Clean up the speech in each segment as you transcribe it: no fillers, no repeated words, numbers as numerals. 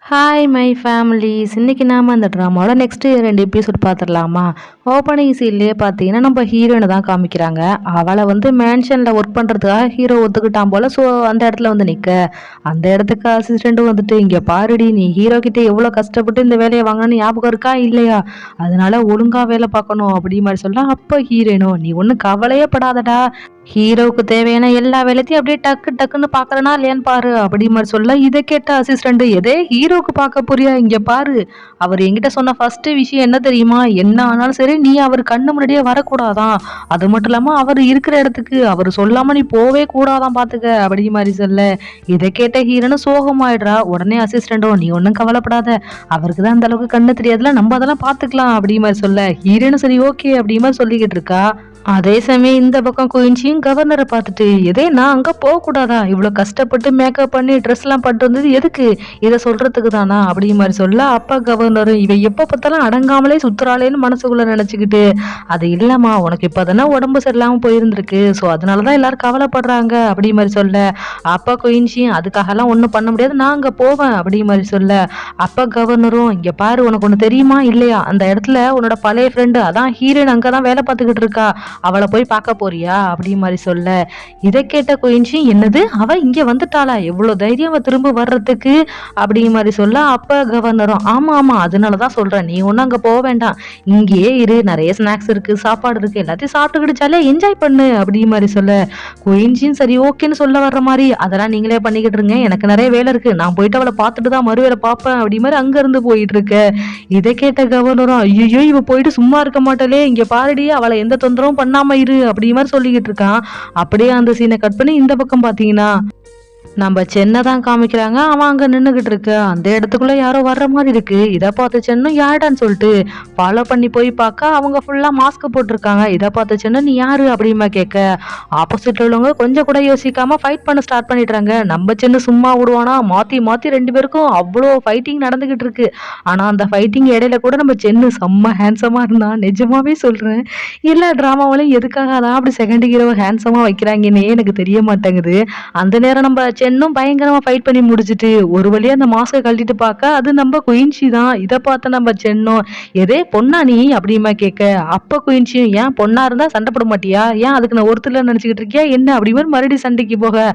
Hi my families, இன்னைக்கு நாம அந்த ட்ராமாவோட நெக்ஸ்ட் 2 எபிசோட் பார்த்துடலாமா? ஓப்பனிங் சீன்லேயே பார்த்தீங்கன்னா நம்ம ஹீரோயினை தான் காமிக்கிறாங்க. அவளை வந்து மேன்ஷனில் ஒர்க் பண்ணுறதுக்காக ஹீரோ ஒத்துக்கிட்டான் போல். ஸோ அந்த இடத்துல வந்து நிற்க, அந்த இடத்துக்கு அசிஸ்டண்ட்டும் வந்துட்டு, இங்கே பாருடி, நீ ஹீரோ கிட்டே எவ்வளோ கஷ்டப்பட்டு இந்த வேலையை வாங்கினு ஞாபகம் இருக்கா இல்லையா, அதனால ஒழுங்காக வேலை பார்க்கணும் அப்படி மாதிரி சொல்ல, அப்போ ஹீரோயினும், நீ ஒன்றும் கவலையே படாதடா, ஹீரோவுக்கு தேவையான எல்லா வேலைத்தையும் அப்படியே டக்கு டக்குன்னு பாக்குறனா இல்லையான்னு பாரு அப்படி மாதிரி சொல்ல, இதை கேட்ட அசிஸ்டண்ட், எதே ஹீரோவுக்கு பார்க்க போறியா, இங்க பாரு, அவர் என்கிட்ட சொன்ன ஃபர்ஸ்ட் விஷயம் என்ன தெரியுமா, என்ன ஆனாலும் சரி நீ அவர் கண்ணு முன்னாடியே வரக்கூடாதான், அது மட்டும் இல்லாம அவர் இருக்கிற இடத்துக்கு அவர் சொல்லாம நீ போவே கூடாதான் பாத்துக்க அப்படி மாதிரி சொல்ல, இதை கேட்ட ஹீரோன்னு சோகமாயிடுறா. உடனே அசிஸ்டண்டும், நீ ஒன்றும் கவலைப்படாத, அவருக்கு தான் அந்த அளவுக்கு கண்ணு தெரியாதுல, நம்ம அதெல்லாம் பாத்துக்கலாம் அப்படி மாதிரி சொல்ல, ஹீரோன்னு சரி ஓகே அப்படி மாதிரி சொல்லிக்கிட்டு இருக்கா. அதே சமயம் இந்த பக்கம் குயின்சியும் கவர்னரை பார்த்துட்டு, எதே நான் அங்கே போகக்கூடாதா, இவ்வளோ கஷ்டப்பட்டு மேக்கப் பண்ணி ட்ரெஸ் எல்லாம் பண்ணிட்டு வந்தது எதுக்கு, இதை சொல்றதுக்கு தானா அப்படி மாதிரி சொல்ல, அப்பா கவர்னரும், இவ எப்போ பார்த்தாலும் அடங்காமலே சுத்துறாளேன்னு மனசுக்குள்ள நினைச்சுக்கிட்டு, அது இல்லம்மா, உனக்கு இப்போ தானே உடம்பு சரியில்லாமல் போயிருந்திருக்கு, ஸோ அதனாலதான் எல்லாரும் கவலைப்படுறாங்க அப்படி மாதிரி சொல்ல, அப்பா குயின்சியும், அதுக்காகலாம் ஒன்றும் பண்ண முடியாது, நான் அங்கே போவேன் அப்படி மாதிரி சொல்ல, அப்பா கவர்னரும், இங்கே பாரு, உனக்கு ஒன்று தெரியுமா இல்லையா, அந்த இடத்துல உன்னோட பழைய ஃப்ரெண்டு, அதான் ஹீரோயின் அங்கே தான் வேலை பார்த்துக்கிட்டு இருக்கா, அவளை போய் பார்க்க போறியா அப்படி மாதிரி சொல்ல, இதை கேட்ட குயின்சி, என்னது அவ இங்க வந்துட்டாளா, எவ்வளவு தைரியம் அவ திரும்ப வர்றதுக்கு அப்படி மாதிரி சொல்ல, அப்ப கவர்னரும், ஆமா ஆமா, அதனாலதான் சொல்றேன், நீ ஒன்னும் அங்க போக வேண்டாம், இங்கேயே இரு, நிறைய ஸ்நாக்ஸ் இருக்கு, சாப்பாடு இருக்கு, எல்லாத்தையும் சாப்பிட்டுக்கிடுச்சாலே என்ஜாய் பண்ணு அப்படி மாதிரி சொல்ல, குயின்சியும் சரி ஓகேன்னு சொல்ல வர்ற மாதிரி, அதெல்லாம் நீங்களே பண்ணிக்கிட்டு இருங்க, எனக்கு நிறைய வேலை இருக்கு, நான் போயிட்டு அவளை பார்த்துட்டு தான் மறுவேளை பார்ப்பேன் அப்படி மாதிரி அங்க இருந்து போயிட்டு இருக்க. இதை கேட்ட கவர்னரும், ஐயோ இவ போயிட்டு சும்மா இருக்க மாட்டாளே, இங்க பாருடி, அவளை எந்த தொந்தரவும் பண்ணாம இரு அப்படி மாதிரி சொல்லிக்கிட்டு இருக்கான். அப்படியே அந்த சீனை கட் பண்ணி இந்த பக்கம் பாத்தீங்கன்னா நம்ம சென்னை தான் காமிக்கிறாங்க. அவன் அங்கே நின்றுகிட்டு இருக்கு. அந்த இடத்துக்குள்ள யாரோ வர்ற மாதிரி இருக்கு. இதை பார்த்து சென்னு யாருடான்னு சொல்லிட்டு ஃபாலோ பண்ணி போய் பார்க்க, அவங்க ஃபுல்லா மாஸ்க் போட்டிருக்காங்க. இதை பார்த்து சென்னு, நீ யாரு அப்படிமா கேட்க, ஆப்போசிட்ல உள்ளவங்க கொஞ்சம் கூட யோசிக்காம ஃபைட் பண்ண ஸ்டார்ட் பண்ணிடுறாங்க. நம்ம சென்னு சும்மா விடுவானா, மாத்தி மாத்தி 2 பேருக்கும் அவ்வளோ ஃபைட்டிங் நடந்துகிட்டு இருக்கு. ஆனா அந்த ஃபைட்டிங் இடையில கூட நம்ம சென்னு செம்ம ஹேண்ட்ஸமா இருந்தான். நிஜமாவே சொல்றேன், எல்லா டிராமாவிலையும் எதுக்காக அதான் அப்படி செகண்ட் ஹீரோ ஹேண்ட்ஸமா வைக்கிறாங்கன்னே எனக்கு தெரிய மாட்டேங்குது. அந்த நேரம் நம்ம சென்னும் பயங்கரமா ஃபைட் பண்ணி முடிச்சுட்டு ஒரு வழியா அந்த மாஸ்கை கழட்டிட்டு பார்க்க, அது நம்ம குயின்சி தான். இதை பார்த்த நம்ம சென்னும், எதே பொண்ணா நீ அப்படிமா கேட்க, அப்ப குயின்சியும், ஏன் பொண்ணா இருந்தா சண்டை போட மாட்டியா, ஏன் அதுக்கு நான் ஒருத்தர் நினைச்சுக்கிட்டு இருக்கியா என்ன அப்படி மாதிரி மறுபடியும் சண்டைக்கு போக,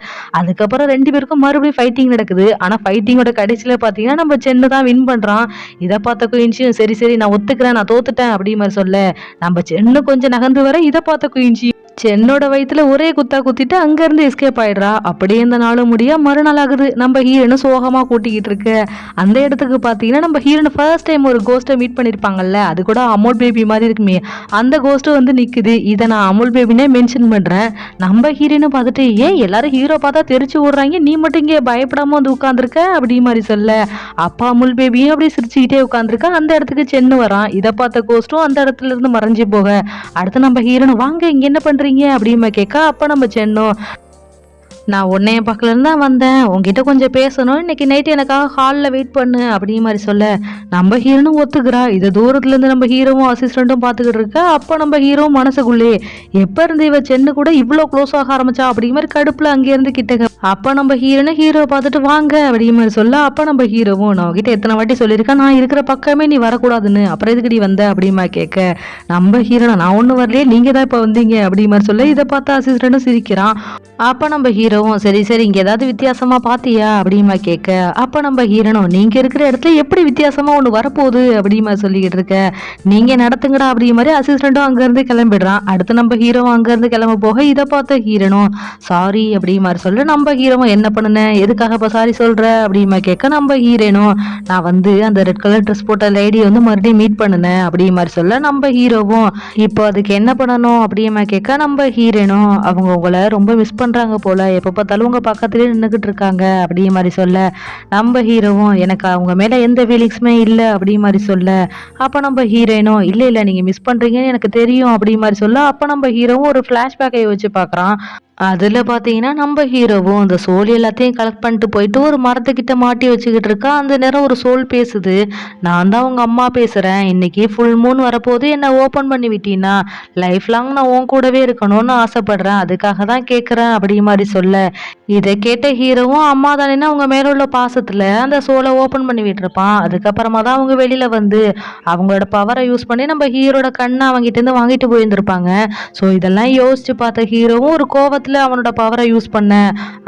அதுக்கப்புறம் 2 பேருக்கும் மறுபடியும் ஃபைட்டிங் நடக்குது. ஆனா ஃபைட்டிங்கோட கடைசியில பாத்தீங்கன்னா நம்ம சென்னு தான் வின் பண்றான். இதை பார்த்த குயின்சியும், சரி சரி நான் ஒத்துக்கிறேன், நான் தோத்துட்டேன் அப்படி மாதிரி சொல்ல, நம்ம சென்னு கொஞ்சம் நகர்ந்து வர, இதை பார்த்த குயின்சி சென்னோட வயிற்றுல ஒரே குத்தா குத்திட்டு அங்க இருந்து எஸ்கேப் ஆயிடுறா. அப்படியே இந்த நாளும் முடியா மறுநாள் ஆகுது. நம்ம ஹீரோனு சோகமா கூட்டிக்கிட்டு இருக்கு. அந்த இடத்துக்கு பாத்தீங்கன்னா நம்ம ஹீரோனு ஃபர்ஸ்ட் டைம் ஒரு கோஸ்ட்டை மீட் பண்ணிருப்பாங்கல்ல, அது கூட அமுல் பேபி மாதிரி இருக்குமே, அந்த கோஸ்ட் வந்து நிக்குது. இதை நான் அமுல் பேபினே மென்ஷன் பண்றேன். நம்ம ஹீரோனு பார்த்துட்டு, ஏன் எல்லாரும் ஹீரோ பார்த்தா தெரிச்சு விடுறாங்க, நீ மட்டும் இங்கே பயப்படாம வந்து உட்காந்துருக்க அப்படி மாதிரி சொல்ல, அப்பா அமுல் பேபியும் அப்படியே சிரிச்சுக்கிட்டே உட்காந்துருக்க. அந்த இடத்துக்கு சென்னு வரான். இதை பார்த்த கோஸ்ட்டும் அந்த இடத்துல இருந்து மறைஞ்சு போக, அடுத்து நம்ம ஹீரோனு, வாங்க இங்க என்ன பண்றீங்க அப்படிமா கேட்க, அப்ப நம்ம சென்னோம், நான் உன்னைய பார்க்கலன்னு தான் வந்தேன், உங்ககிட்ட கொஞ்சம் பேசணும், இன்னைக்கு நைட்டு எனக்காக ஹாலில் வெயிட் பண்ணு அப்படி மாதிரி சொல்ல, நம்ம ஹீரோனும் ஒத்துக்கிறா. இதை தூரத்துல இருந்து நம்ம ஹீரோவும் அசிஸ்டண்ட்டும் பார்த்துக்கிட்டு இருக்க. அப்போ நம்ம ஹீரோவும் மனசுக்குள்ளே, எப்போ இருந்து இவ சென்னு கூட இவ்வளோ க்ளோஸ் ஆக ஆரம்பிச்சா அப்படி மாதிரி கடுப்புல அங்கேருந்து கிட்டக்க. அப்போ நம்ம ஹீரோனை ஹீரோ பார்த்துட்டு வாங்க அப்படி மாதிரி சொல்ல, அப்போ நம்ம ஹீரோவும், நான் உங்ககிட்ட எத்தனை வாட்டி சொல்லியிருக்கேன், நான் இருக்கிற பக்கமே நீ வரக்கூடாதுன்னு, அப்புறம் எதுக்கடி வந்த அப்படிமா கேட்க, நம்ம ஹீரோனா, நான் ஒன்றும் வரலையே, நீங்க தான் இப்போ வந்தீங்க அப்படி மாதிரி சொல்ல, இதை பார்த்து அசிஸ்டண்ட்டும் சிரிக்கிறான். அப்போ நம்ம ஹீரோவும், சரி சரி இங்கே ஏதாவது வித்தியாசமா பாத்தியா அப்படிமா கேட்க, அப்போ நம்ம ஹீரோனும், நீங்க இருக்கிற இடத்துல எப்படி வித்தியாசமா ஒன்று வரப்போகுது அப்படிமா சொல்லிக்கிட்டு இருக்க, நீங்க நடத்துங்கடா அப்படி மாதிரி அசிஸ்டண்ட்டும் அங்கேருந்து கிளம்பிடுறான். அடுத்து நம்ம ஹீரோவும் அங்கேருந்து கிளம்ப போக, இதை பார்த்த ஹீரோனும், சாரி அப்படி மாதிரி சொல்ல, நம்ம ஹீரோவும், என்ன பண்ணுனேன், எதுக்காக இப்போ சாரி சொல்ற அப்படிமா கேட்க, நம்ம ஹீரோனும், நான் வந்து அந்த ரெட் கலர் ட்ரெஸ் போட்ட லேடியை வந்து மறுபடியும் மீட் பண்ணுனேன் அப்படி மாதிரி சொல்ல, நம்ம ஹீரோவும், இப்போ அதுக்கு என்ன பண்ணணும் அப்படிமா கேட்க, நம்ம ஹீரோனும், அவங்க உங்களை ரொம்ப மிஸ் பண்றாங்க போல, எப்போ பார்த்தாலும் உங்க பக்கத்துலயே நின்றுகிட்டு இருக்காங்க அப்படி மாதிரி சொல்ல, நம்ம ஹீரோவும், எனக்கு அவங்க மேல எந்த ஃபீலிங்ஸுமே இல்லை அப்படி மாதிரி சொல்ல, அப்ப நம்ம ஹீரோயினும், இல்ல இல்ல நீங்க மிஸ் பண்றீங்கன்னு எனக்கு தெரியும் அப்படி மாதிரி சொல்ல, அப்ப நம்ம ஹீரோவும் ஒரு பிளாஷ்பேக்கை வச்சு பாக்குறான். அதில் பார்த்தீங்கன்னா நம்ம ஹீரோவும் அந்த சோல் எல்லாத்தையும் கலெக்ட் பண்ணிட்டு போயிட்டு ஒரு மரத்துக்கிட்ட மாட்டி வச்சுக்கிட்டு இருக்கா. அந்த நேரம் ஒரு சோல் பேசுது. நான் தான் உங்கள் அம்மா பேசுகிறேன். இன்னைக்கு ஃபுல் மூன் வரப்போது, என்னை ஓப்பன் பண்ணி விட்டீங்கன்னா லைஃப் லாங் நான் உன் கூடவே இருக்கணும்னு ஆசைப்படுறேன். அதுக்காக தான் கேட்குறேன் அப்படி மாதிரி சொல்ல, இதை கேட்ட ஹீரோவும் அம்மா தானேன்னா அவங்க மேலே உள்ள பாசத்தில் அந்த சோலை ஓப்பன் பண்ணி விட்டுருப்பான். அதுக்கப்புறமா தான் அவங்க வெளியில் வந்து அவங்களோட பவரை யூஸ் பண்ணி நம்ம ஹீரோட கண்ணை அவங்ககிட்டேருந்து வாங்கிட்டு போயிருந்திருப்பாங்க. ஸோ இதெல்லாம் யோசிச்சு பார்த்த ஹீரோவும் ஒரு கோவத்தில் அவனோட பவரை யூஸ் பண்ண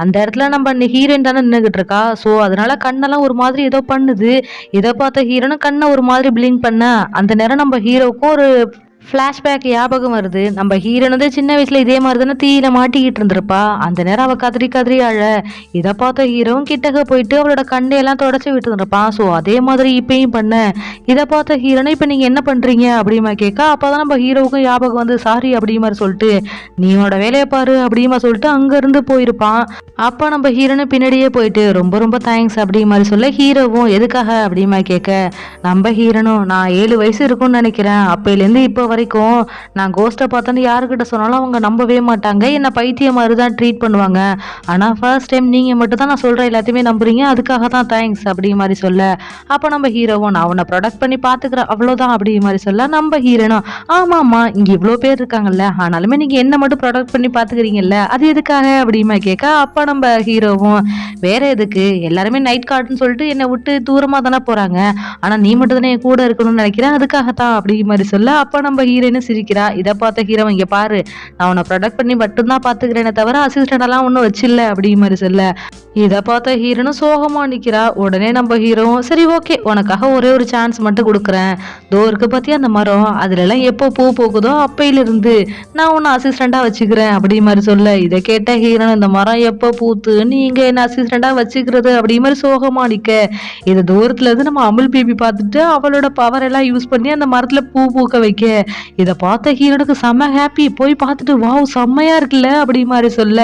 அந்த இடத்துல நம்ம ஹீரோயின் தானே நின்றுகிட்டு இருக்கா. ஸோ அதனால கண்ணெல்லாம் ஒரு மாதிரி ஏதோ பண்ணுது. இதை பார்த்த ஹீரோனும் கண்ணை ஒரு மாதிரி பிளிங்க் பண்ண அந்த நேரம் நம்ம ஹீரோவுக்கும் ஒரு ஃப்ளாஷ்பேக் ஞாபகம் வருது. நம்ம ஹீரோன் வந்து சின்ன வயசுல இதே மாதிரி தானே தீயில மாட்டிக்கிட்டு இருந்திருப்பா. அந்த நேரம் அவள் கதறி கதறி அழ. இதை பார்த்த ஹீரோவும் கிட்டக்க போயிட்டு அவளோட கண்டையெல்லாம் தொடச்சி விட்டு இருந்திருப்பான். ஸோ அதே மாதிரி இப்பயும் பண்ண. இதை பார்த்த ஹீரோனை இப்போ நீங்கள் என்ன பண்ணுறீங்க அப்படிமா கேட்க, அப்போ தான் நம்ம ஹீரோவுக்கும் ஞாபகம் வந்து சாரி அப்படி மாதிரி சொல்லிட்டு நீயோட வேலையை பாரு அப்படிமா சொல்லிட்டு அங்கேருந்து போயிருப்பான். அப்போ நம்ம ஹீரோனை பின்னாடியே போயிட்டு ரொம்ப ரொம்ப தேங்க்ஸ் அப்படி மாதிரி சொல்ல, ஹீரோவும் எதுக்காக அப்படிமா கேட்க, நம்ம ஹீரோனும் நான் 7 வயசு இருக்கும்னு நினைக்கிறேன். அப்போலேருந்து இப்போ வரைக்கும் நான் கோஸ்ட்டை பார்த்தோன்னு யாருக்கிட்ட சொன்னாலும் அவங்க நம்பவே மாட்டாங்க. என்னை பைத்தியம் மாதிரி தான் ட்ரீட் பண்ணுவாங்க. ஆனால் ஃபர்ஸ்ட் டைம் நீங்கள் மட்டும் தான் நான் சொல்கிற எல்லாத்தையுமே நம்புறீங்க. அதுக்காக தான் தேங்க்ஸ் அப்படி மாதிரி சொல்ல, அப்போ நம்ம ஹீரோவும் நான் அவனை ப்ரொடக்ட் பண்ணி பார்த்துக்கிறேன் அவ்வளோதான் அப்படி மாதிரி சொல்ல, நம்ம ஹீரோனும் ஆமாம்மா இங்கே இவ்வளோ பேர் இருக்காங்கல்ல, ஆனாலுமே நீங்கள் என்ன மட்டும் ப்ரொடக்ட் பண்ணி பார்த்துக்கிறீங்கல்ல, அது எதுக்காக அப்படிமா கேட்க, அப்போ நம்ம ஹீரோவும் வேற எதுக்கு, எல்லாருமே நைட் கார்டுன்னு சொல்லிட்டு என்னை விட்டு தூரமாக தானே போகிறாங்க, ஆனால் நீ மட்டும் தானே என் கூட இருக்கணும்னு நினைக்கிறேன், அதுக்காகத்தான் அப்படி மாதிரி சொல்ல, அப்போ நம்ம ஹீரோயினும் சிரிக்கிறா. இதை பார்த்த ஹீரோ இங்கே பாரு, நான் உன்னை ப்ரொடக்ட் பண்ணி மட்டும்தான் பார்த்துக்கிறேனே தவிர அசிஸ்டண்டெல்லாம் ஒன்றும் வச்சில்ல அப்படி மாதிரி சொல்ல, இதை பார்த்த ஹீரோனும் சோகமாக நிற்கிறா. உடனே நம்ம ஹீரோவும் சரி ஓகே உனக்காக ஒரே ஒரு சான்ஸ் மட்டும் கொடுக்குறேன். தோருக்கு பற்றி அந்த மரம் அதுலலாம் எப்போ பூ போகுதோ அப்பையிலிருந்து நான் உன்னை அசிஸ்டண்டாக வச்சுக்கிறேன் அப்படி மாதிரி சொல்ல, இதை கேட்ட ஹீரோன் இந்த மரம் எப்போ பூத்து நீங்கள் என்ன அசிஸ்டண்டாக வச்சுக்கிறது அப்படி மாதிரி சோகமாக நிற்க, இது தூரத்துல இருந்து நம்ம அமுல் பேபி பார்த்துட்டு அவளோட பவர் எல்லாம் யூஸ் பண்ணி அந்த மரத்தில் பூ பூக்க வைக்க, இதை பார்த்த ஹீரோனுக்கு செம்ம ஹாப்பி. போய் பார்த்துட்டு வாவ் செம்மையா இருக்குல்ல அப்படி மாதிரி சொல்ல,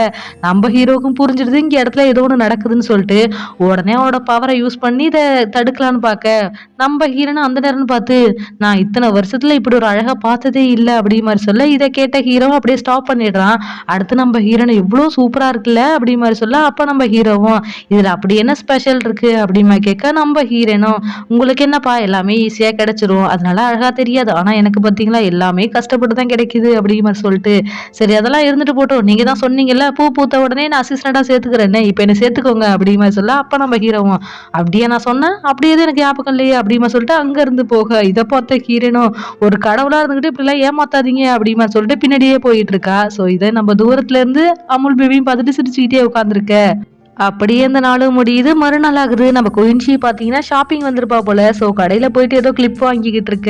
நம்ம ஹீரோவுக்கும் புரிஞ்சிடுது இங்கே இடத்துல ஏதோ ஒன்று நடக்குதுன்னு சொல்லிட்டு உடனே அவனோட பவரை யூஸ் பண்ணி இதை தடுக்கலான்னு பார்க்க, நம்ம ஹீரோனை அந்த நேரம்னு பார்த்து நான் இத்தனை வருஷத்துல இப்படி ஒரு அழகா பார்த்ததே இல்லை அப்படி மாதிரி சொல்ல, இதை கேட்ட ஹீரோ அப்படியே ஸ்டாப் பண்ணிடுறான். அடுத்து நம்ம ஹீரோனை இவ்வளோ சூப்பரா இருக்குல்ல அப்படி மாதிரி சொல்ல, அப்போ நம்ம ஹீரோவும் இதுல அப்படி என்ன ஸ்பெஷல் இருக்கு அப்படிமா கேட்க, நம்ம ஹீரோனும் உங்களுக்கு என்னப்பா எல்லாமே ஈஸியா கிடைச்சிரும், அதனால அழகா தெரியாது, ஆனா எனக்கு பார்த்தீங்களா எல்லாமே கஷ்டப்பட்டு தான் கிடைக்குது அப்படி மாதிரி சொல்லிட்டு, சரி அதெல்லாம் இருந்துட்டு போட்டோம், நீங்க தான் சொன்னீங்கல்ல பூ பூத்த உடனே நான் அசிஸ்டண்டா சேர்த்துக்கிறேன்னு, இப்போ என்ன சேர்த்துக்கோங்க அப்படி மாதிரி சொல்ல, அப்ப நம்ம ஹீரோவும் அப்படியே நான் சொன்னேன் அப்படியே எனக்கு ஞாபகம் இல்லையே அப்படிமா சொல்லிட்டு அங்க இருந்து போக, இதை பார்த்த ஹீரோனும் ஒரு கடவுளா இருந்துகிட்டு இப்படி எல்லாம் ஏமாத்தாதீங்க அப்படிமா சொல்லிட்டு பின்னாடியே போயிட்டு இருக்கா. ஸோ இதை நம்ம தூரத்துல இருந்து அமுல் பேபியும் பார்த்துட்டு சிரிச்சுக்கிட்டே உட்காந்துருக்க. அப்படியே அந்த நாளும் முடியுது. மறுநாள் ஆகுது. நம்ம குயின்ஷி பார்த்தீங்கன்னா ஷாப்பிங் வந்திருப்பா போல. ஸோ கடையில் போயிட்டு ஏதோ கிளிப் வாங்கிக்கிட்டு இருக்க.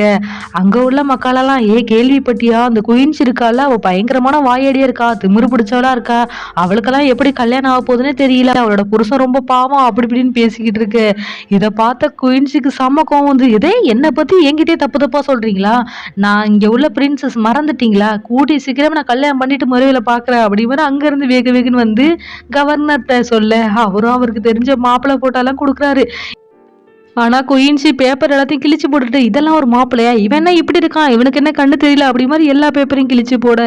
அங்கே உள்ள மக்களெல்லாம் கேள்விப்பட்டியா அந்த குயின்ஷி இருக்கால, அவள் பயங்கரமான வாயடியா இருக்கா, திமிரு பிடிச்சவளா இருக்கா, அவளுக்கெல்லாம் எப்படி கல்யாணம் ஆக போகுதுன்னே தெரியல, அவளோட புருஷன் ரொம்ப பாவம் அப்படி இப்படின்னு பேசிக்கிட்டு இருக்கு. இதை பார்த்த குயின்ஷிக்கு செம்ம கோவம் வந்து, இதே என்னை பற்றி என்கிட்டே தப்பு தப்பா சொல்றீங்களா, நான் இங்கே உள்ள பிரின்சஸ் மறந்துட்டீங்களா, கூட்டி சீக்கிரம் நான் கல்யாணம் பண்ணிட்டு மறுவையில் பார்க்குறேன் அப்படி மாதிரி அங்கேருந்து வேக வேகன்னு வந்து கவர்னர்கிட்ட சொல்ல, அவரும் அவருக்கு தெரிஞ்ச மாப்பிள்ளை போட்டாலாம் கொடுக்குறாரு. ஆனா குயின்சி பேப்பர் எல்லாத்தையும் கிழிச்சு போட்டுட்டு இதெல்லாம் ஒரு மாப்பிள்ளையா, இவன் என்ன இப்படி இருக்கான், இவனுக்கு என்ன கண்ணு தெரியல அப்படி மாதிரி எல்லா பேப்பரையும் கிழிச்சு போட,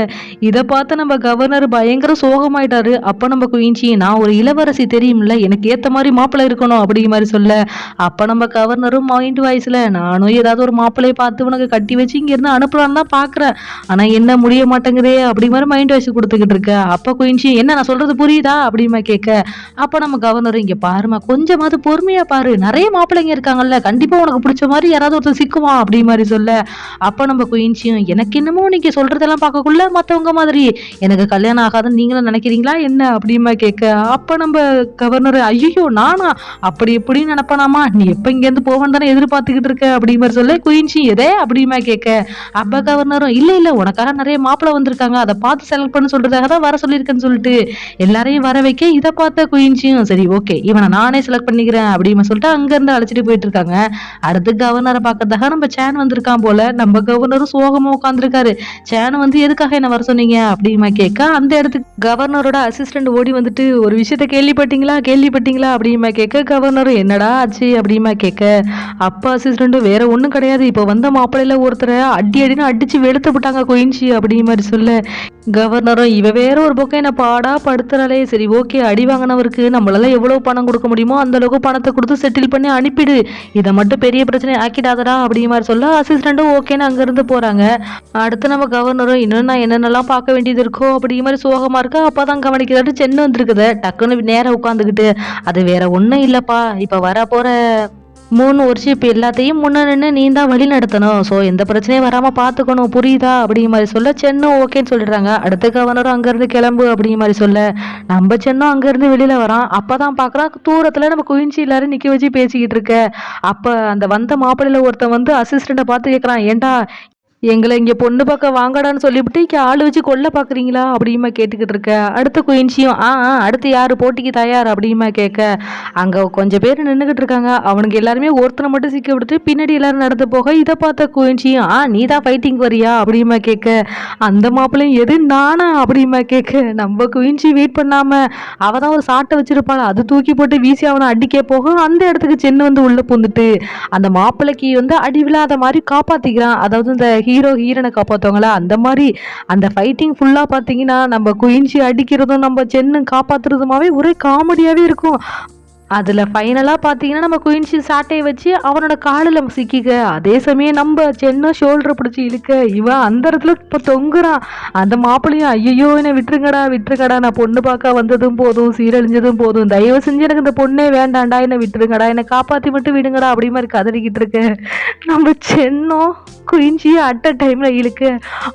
இதை பார்த்து நம்ம கவர்னர் பயங்கர சோகமாயிட்டாரு. அப்ப நம்ம குயின்சி நான் ஒரு இளவரசி தெரியும்ல, எனக்கு ஏத்த மாதிரி மாப்பிள்ளை இருக்கணும் அப்படி மாதிரி சொல்ல, அப்ப நம்ம கவர்னரும் மைண்ட் வாய்ஸ்ல நானும் ஏதாவது ஒரு மாப்பிள்ளையை பார்த்து உனக்கு கட்டி வச்சு இங்க இருந்து அனுப்பலான்னு தான் பாக்குறேன், ஆனா என்ன முடிய மாட்டேங்குதே அப்படி மாதிரி மைண்ட் வாய்ஸ் கொடுத்துக்கிட்டு இருக்க. அப்ப குயின்சி என்ன நான் சொல்றது புரியுதா அப்படிமா கேட்க, அப்ப நம்ம கவர்னர் இங்க பாருமா கொஞ்சமாவது பொறுமையா பாரு, நிறைய மாப்பிள்ளைங்க இருக்காங்கல்ல, கண்டிப்பா உனக்கு பிடிச்ச மாதிரி யாராவது ஒருத்தர் சிக்குவான் அப்படி மாதிரி சொல்ல, அப்ப நம்ம குயின்சியும் எனக்கு என்னமோ நீங்க சொல்றதெல்லாம் பார்க்கக்குள்ள மத்தவங்க மாதிரி எனக்கு கல்யாணம் ஆகாதுன்னு நீங்களும் நினைக்கிறீங்களா என்ன அப்படிமா கேட்க, அப்ப நம்ம கவர்னர் ஐயோ நானா அப்படி எப்படி நினைப்பனாமா, நீ எப்ப இங்க இருந்து போவேன்னு தானே எதிர்பார்த்துக்கிட்டு இருக்க அப்படி மாதிரி சொல்ல, குயின்சி எதே அப்படிமா கேட்க, அப்ப கவர்னரும் இல்ல இல்ல உனக்காக நிறைய மாப்பிள்ளை வந்திருக்காங்க, அதை பார்த்து செலக்ட் பண்ண சொல்றதாக தான் வர சொல்லியிருக்கேன்னு சொல்லிட்டு எல்லாரையும் வர வைக்க, இதை பார்த்த குயின்சியும் சரி ஓகே இவனை நானே செலக்ட் பண்ணிக்கிறேன் அப்படின்னு சொல்லிட்டு அங்க இருந்து அழைச்சிட்டு பேசிக்கிட்டு போயிட்டு இருக்காங்க. அடுத்து கவர்னரை பார்க்கறதாக நம்ம சேன் வந்திருக்கான் போல. நம்ம கவர்னரும் சோகமா உட்காந்துருக்காரு. சேன் வந்து எதுக்காக என்ன வர சொன்னீங்க அப்படிமா கேட்க, அந்த இடத்துக்கு கவர்னரோட அசிஸ்டன்ட் ஓடி வந்துட்டு ஒரு விஷயத்த கேள்விப்பட்டீங்களா அப்படிமா கேட்க, கவர்னரும் என்னடா ஆச்சு அப்படிமா கேட்க, அப்பா அசிஸ்டன்ட் வேற ஒண்ணும் கிடையாது, இப்ப வந்த மாப்பிள்ளையில ஒருத்தரை அடின்னு அடிச்சு வெளுத்து விட்டாங்க குயின்சி அப்படிங்கிற மாதிரி சொல்ல, கவர்னரும் இவ வேற ஒரு பக்கம் என்ன பாடா படுத்துறாளே, சரி ஓகே அடி வாங்கினவருக்கு நம்மளால எவ்வளவு பணம் கொடுக்க முடியுமோ அந்த அளவுக்கு பணத்தை கொடுத்து செட்டில் பண்ணி அனுப்பிடு, இதை மட்டும் பெரிய பிரச்சனை ஆக்கிடாதடா அப்படிங்கிற மாதிரி சொல்ல, அசிஸ்டண்ட்டும் ஓகேன்னு அங்கிருந்து போறாங்க. அடுத்து நம்ம கவர்னரும் இன்னும் நான் என்னென்னலாம் பார்க்க வேண்டியது இருக்கோ அப்படிங்கிற மாதிரி சோகமா இருக்கு. அப்பதான் கவனிக்கிறாரு சென்னு வந்துருக்குது. டக்குன்னு நேரம் உட்காந்துக்கிட்டு, அது வேற ஒண்ணும் இல்லப்பா, இப்ப வர போற 3 வருஷம் இப்போ எல்லாத்தையும் முன்ன நின்று நீ தான் வழி நடத்தணும், ஸோ எந்த பிரச்சனையும் வராமல் பார்த்துக்கணும், புரியுதா அப்படிங்கிற மாதிரி சொல்ல, சென்னும் ஓகேன்னு சொல்லிடுறாங்க. அடுத்த கவர்னரும் அங்கேருந்து கிளம்பு அப்படிங்கிற மாதிரி சொல்ல, நம்ம சென்னும் அங்கேருந்து வெளியில் வரான். அப்போ தான் பார்க்குறான் தூரத்தில் நம்ம குயின்சி எல்லாரும் நிற்க வச்சு பேசிக்கிட்டு இருக்க. அப்போ அந்த வந்த மாப்பிள்ளையில் ஒருத்தன் வந்து அசிஸ்டண்ட்டை பார்த்து கேட்குறான், ஏண்டா எங்களை இங்கே பொண்ணு பார்க்க வாங்கடான்னு சொல்லிவிட்டு இங்கே ஆள் வச்சு கொல்ல பார்க்குறீங்களா அப்படிமா கேட்டுக்கிட்டு இருக்க. அடுத்த குயின்சியும் அடுத்து யார் போட்டிக்கு தயார் அப்படிமா கேட்க, அங்கே கொஞ்சம் பேர் நின்றுக்கிட்டு இருக்காங்க. அவனுக்கு எல்லாருமே ஒருத்தனை மட்டும் சிக்க விட்டுட்டு பின்னாடி எல்லாரும் நடந்து போக, இதை பார்த்த குயின்சியும் நீ தான் ஃபைட்டிங் வரியா அப்படிமா கேட்க, அந்த மாப்பிள்ளையும் எது நானா அப்படிமா கேட்க, நம்ம குயின்சி வெயிட் பண்ணாமல் அவள் தான் ஒரு சாட்டை வச்சிருப்பாள், அது தூக்கி போட்டு வீசி அவனை அடிக்க போக, அந்த இடத்துக்கு சென்னு வந்து உள்ளே பூந்துட்டு அந்த மாப்பிள்ளைக்கு வந்து அடி விழாத மாதிரி காப்பாற்றிக்கிறான். அதாவது இந்த ஹீரோனை காப்பாற்றுவாங்களா அந்த மாதிரி அந்த ஃபைட்டிங் ஃபுல்லாக பார்த்தீங்கன்னா நம்ம குயின்சி அடிக்கிறதும் நம்ம சென்னு காப்பாற்றுறதுமாவே ஒரே காமெடியாகவே இருக்கும். அதில் ஃபைனலாக பார்த்தீங்கன்னா நம்ம குயின்சி சாட்டையை வச்சு அவனோட காலில் சிக்கிக்க, அதே சமயம் நம்ம சென்னும் ஷோல்டரை பிடிச்சி இழுக்க, இவன் அந்த இடத்துல இப்போ தொங்குறான். அந்த மாப்பிள்ளையும் ஐயோ என்னை விட்டுருங்கடா, நான் பொண்ணு பார்க்க வந்ததும் போதும், சீரழிஞ்சதும் போதும், தயவு செஞ்சு எனக்கு இந்த பொண்ணே வேண்டாண்டா, என்னை விட்டுருங்கடா, என்னை காப்பாற்றி மட்டும் விடுங்கடா அப்படி மாதிரி கதறிக்கிட்டு இருக்க. நம்ம சென்னும் குயின்சி அட் அ டைமில் இழுக்க,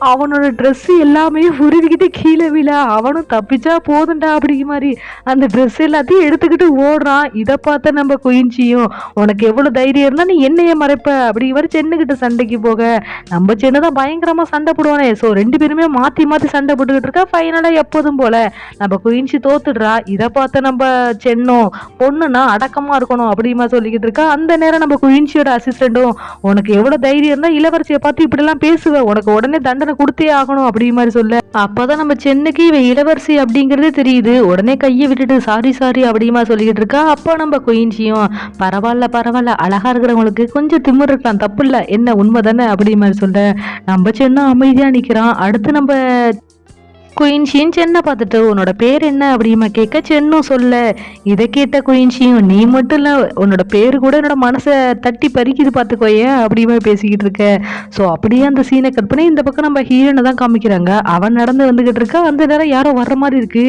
அவனோட ட்ரெஸ்ஸு எல்லாமே உருவிக்கிட்டு கீழே விழ, அவனும் தப்பிச்சா போதுண்டா அப்படிங்கிற மாதிரி அந்த ட்ரெஸ் எல்லாத்தையும் எடுத்துக்கிட்டு ஓடுறான். இதை பார்த்த நம்ம குயின்சியும் உனக்கு எவ்வளவு தைரியம் இருந்தா நீ என்னைய மறைப்ப அப்படிங்கிற சென்னுகிட்ட சண்டைக்கு போக, நம்ம சென்னு தான் பயங்கரமா சண்டை போடுவானே. ஸோ 2 பேருமே மாத்தி சண்டை போட்டுக்கிட்டு இருக்கா. ஃபைனலா எப்போதும் போல நம்ம குயின்சி தோத்துடுறா. இதை பார்த்த நம்ம சென்னும் பொண்ணுன்னா அடக்கமா இருக்கணும் அப்படிமா சொல்லிக்கிட்டு இருக்கா. அந்த நேரம் நம்ம குயின்சியோட அசிஸ்டண்டும் உனக்கு எவ்வளவு தைரியம் இருந்தா இளவரசியை பார்த்து இப்படி எல்லாம் பேசுவ, உனக்கு உடனே தண்டனை கொடுத்தே ஆகணும் அப்படி மாதிரி சொல்ல, அப்பதான் நம்ம சென்னுக்கு இவ இளவரசி அப்படிங்கறதே தெரியுது. உடனே கையை விட்டுட்டு சாரி அப்படிமா சொல்லிக்கிட்டு இருக்கா. அப்போ நம்ம குயின்சியும் பரவாயில்ல அழகா இருக்கிறவங்களுக்கு கொஞ்சம் திமிர் இருக்கலாம், தப்பு இல்லை, என்ன உண்மை தானே அப்படி மாதிரி சொல்ல, நம்ம சென்ன அமைதியா நிக்கிறான். அடுத்து நம்ம குயின்சியும் சென்னை பார்த்துட்டு உன்னோட பேர் என்ன அப்படிமா கேட்க, சென்னும் சொல்ல, இதை கேட்ட குயின்சியும் நீ மட்டும் இல்லை உன்னோட பேர் கூட என்னோட மனசை தட்டி பறிக்குது பார்த்துக்கோய அப்படிமா பேசிக்கிட்டு இருக்க. ஸோ அப்படியே அந்த சீனை கட் பண்ணி இந்த பக்கம் நம்ம ஹீரோனை தான் காமிக்கிறாங்க. அவன் நடந்து வந்துகிட்டு இருக்கா. அந்த நேரம் யாரோ வர்ற மாதிரி இருக்கு,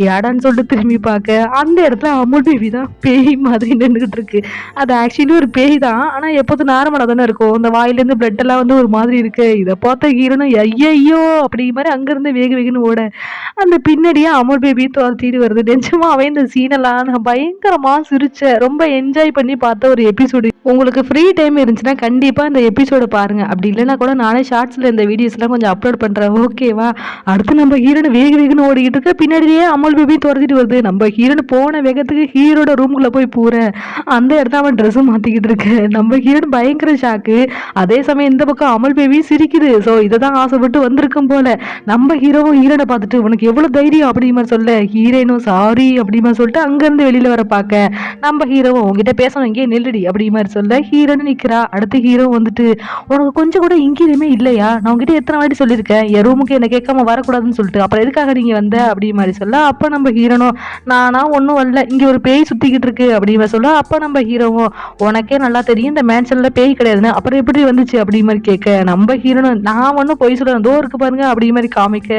யாடான்னு சொல்லிட்டு திரும்பி பார்க்க, அந்த இடத்துல அமுல் பேபி தான் பேய் மாதிரி நின்றுகிட்டு இருக்கு. அது ஆக்சுவலி ஒரு பேய் தான், ஆனால் எப்போதும் நார்மலாக தானே இருக்கும். அந்த வாயிலேருந்து பிளட் எல்லாம் வந்து ஒரு மாதிரி இருக்கு. இதை பார்த்த ஹீரோனும் ஐயோ அப்படிங்கிற மாதிரி அங்கேருந்து வேகன்னு ஓட, அந்த பின்னாடியே அமுல் பேபி துரத்திட்டு வருது. நிஜமாவே இந்த சீனெல்லாம் நான் பயங்கரமா சிரிச்சேன், ரொம்ப என்ஜாய் பண்ணி பார்த்த ஒரு எபிசோடு. உங்களுக்கு ஃப்ரீ டைம் இருந்துச்சுன்னா கண்டிப்பா இந்த எபிசோட பாருங்க. அப்படி இல்லைன்னா கூட நானே ஷார்ட்ஸ்ல இந்த வீடியோஸ் எல்லாம் கொஞ்சம் அப்லோட் பண்றேன், ஓகேவா? அடுத்து நம்ம ஹீரோனு வேகன்னு ஓடிக்கிட்டு இருக்க, பின்னாடியே அமுல் பேபி துரத்திட்டு வருது. நம்ம ஹீரோனு போன வேகத்துக்கு ஹீரோட ரூம்குள்ள போய் பூரேன். அந்த இடத்துல அவன் ட்ரெஸ் மாத்திக்கிட்டு இருக்கு. நம்ம ஹீரோனு பயங்கர ஷாக்கு. அதே சமயம் இந்த பக்கம் அமுல் பேபி சிரிக்குது. ஸோ இதை தான் ஆசைப்பட்டு வந்திருக்கும் போல. நம்ம ஹீரோவும் ஹீரோனை பார்த்துட்டு உனக்கு எவ்வளவு தைரியம் அப்படிமா சொல்ல, ஹீரோனும் சாரி அப்படிமா சொல்லிட்டு அங்கிருந்து வெளியில வர பார்க்க, நம்ம ஹீரோவும் உங்ககிட்ட பேசணும் இங்கே நெல்லடி அப்படி மாதிரி சொல்ல, ஹீரோன்னு நிக்கிறா. அடுத்து ஹீரோ வந்துட்டு உனக்கு கொஞ்சம் கூட இங்கேயுமே இல்லையா, நான் உங்ககிட்ட எத்தனை வாட்டி சொல்லியிருக்கேன் என் ரூமுக்கு என்ன கேட்காம வரக்கூடாதுன்னு சொல்லிட்டு, அப்புறம் எதுக்காக நீங்க வந்த அப்படி மாதிரி சொல்ல, அப்ப நம்ம ஹீரோனும் நானா ஒன்றும் வரல, இங்க ஒரு பேய் சுத்திக்கிட்டு இருக்கு அப்படிமா சொல்ல, அப்ப நம்ம ஹீரோவும் உனக்கே நல்லா தெரியும் இந்த மேன்ஷன்ல பேய் கிடையாதுன்னு, அப்புறம் எப்படி வந்துச்சு அப்படி மாதிரி கேட்க, நம்ம ஹீரோனும் நான் ஒன்றும் பொய் சொல்றேன் தோ இருக்கு பாருங்க அப்படி மாதிரி காமிக்க,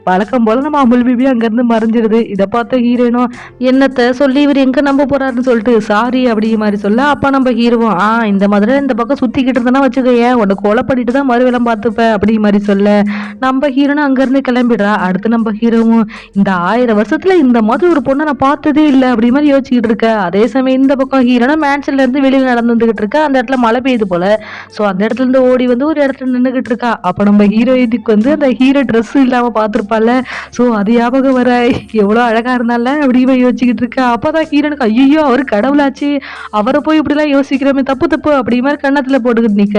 வழக்கம் போல நம்ம அமுல் பேபி அங்கிருந்து மறைஞ்சிருது. இதை பார்த்த ஹீரோனும் என்னத்தை சொல்லி இவர் எங்க நம்ப போறாருன்னு சொல்லிட்டு சாரி அப்படி மாதிரி சொல்ல, அப்ப நம்ம ஹீரோவும் இந்த மாதிரி இந்த பக்கம் சுத்திக்கிட்டு இருந்தா வச்சுக்கோங்க உன்னை கொலை பண்ணிட்டு தான் மறுவேலம் பார்த்துப்ப அப்படி மாதிரி சொல்ல, நம்ம ஹீரோனும் அங்கிருந்து கிளம்பிடுறா. அடுத்து நம்ம ஹீரோவும் இந்த 1000 வருஷத்துல இந்த மாதிரி ஒரு பொண்ணை நான் பார்த்ததே இல்லை அப்படி மாதிரி யோசிச்சுக்கிட்டு இருக்க. அதே சமயம் இந்த பக்கம் ஹீரோனா மேன்ஷன்ல இருந்து வெளியில நடந்து வந்துகிட்டு இருக்கா. அந்த இடத்துல மழை பெய்யுது போல. ஸோ அந்த இடத்துல இருந்து ஓடி வந்து ஒரு இடத்துல நின்றுகிட்டு இருக்கா. அப்ப நம்ம ஹீரோயினுக்கு வந்து அந்த ஹீரோ ட்ரெஸ் இல்லாம பார்த்துருப்பால. ஸோ அது ஞாபகம் வர எவ்வளோ அழகா இருந்தால அப்படி யோசிச்சுக்கிட்டு இருக்கா. அப்பதான் ஹீரோனுக்கு ஐயோ அவர் கடவுளாச்சு, அவரை போய் இப்படிலாம் யோசிக்கிற சாமி தப்பு தப்பு அப்படி மாதிரி கன்னத்துல போட்டுக்கிட்டு நிக்க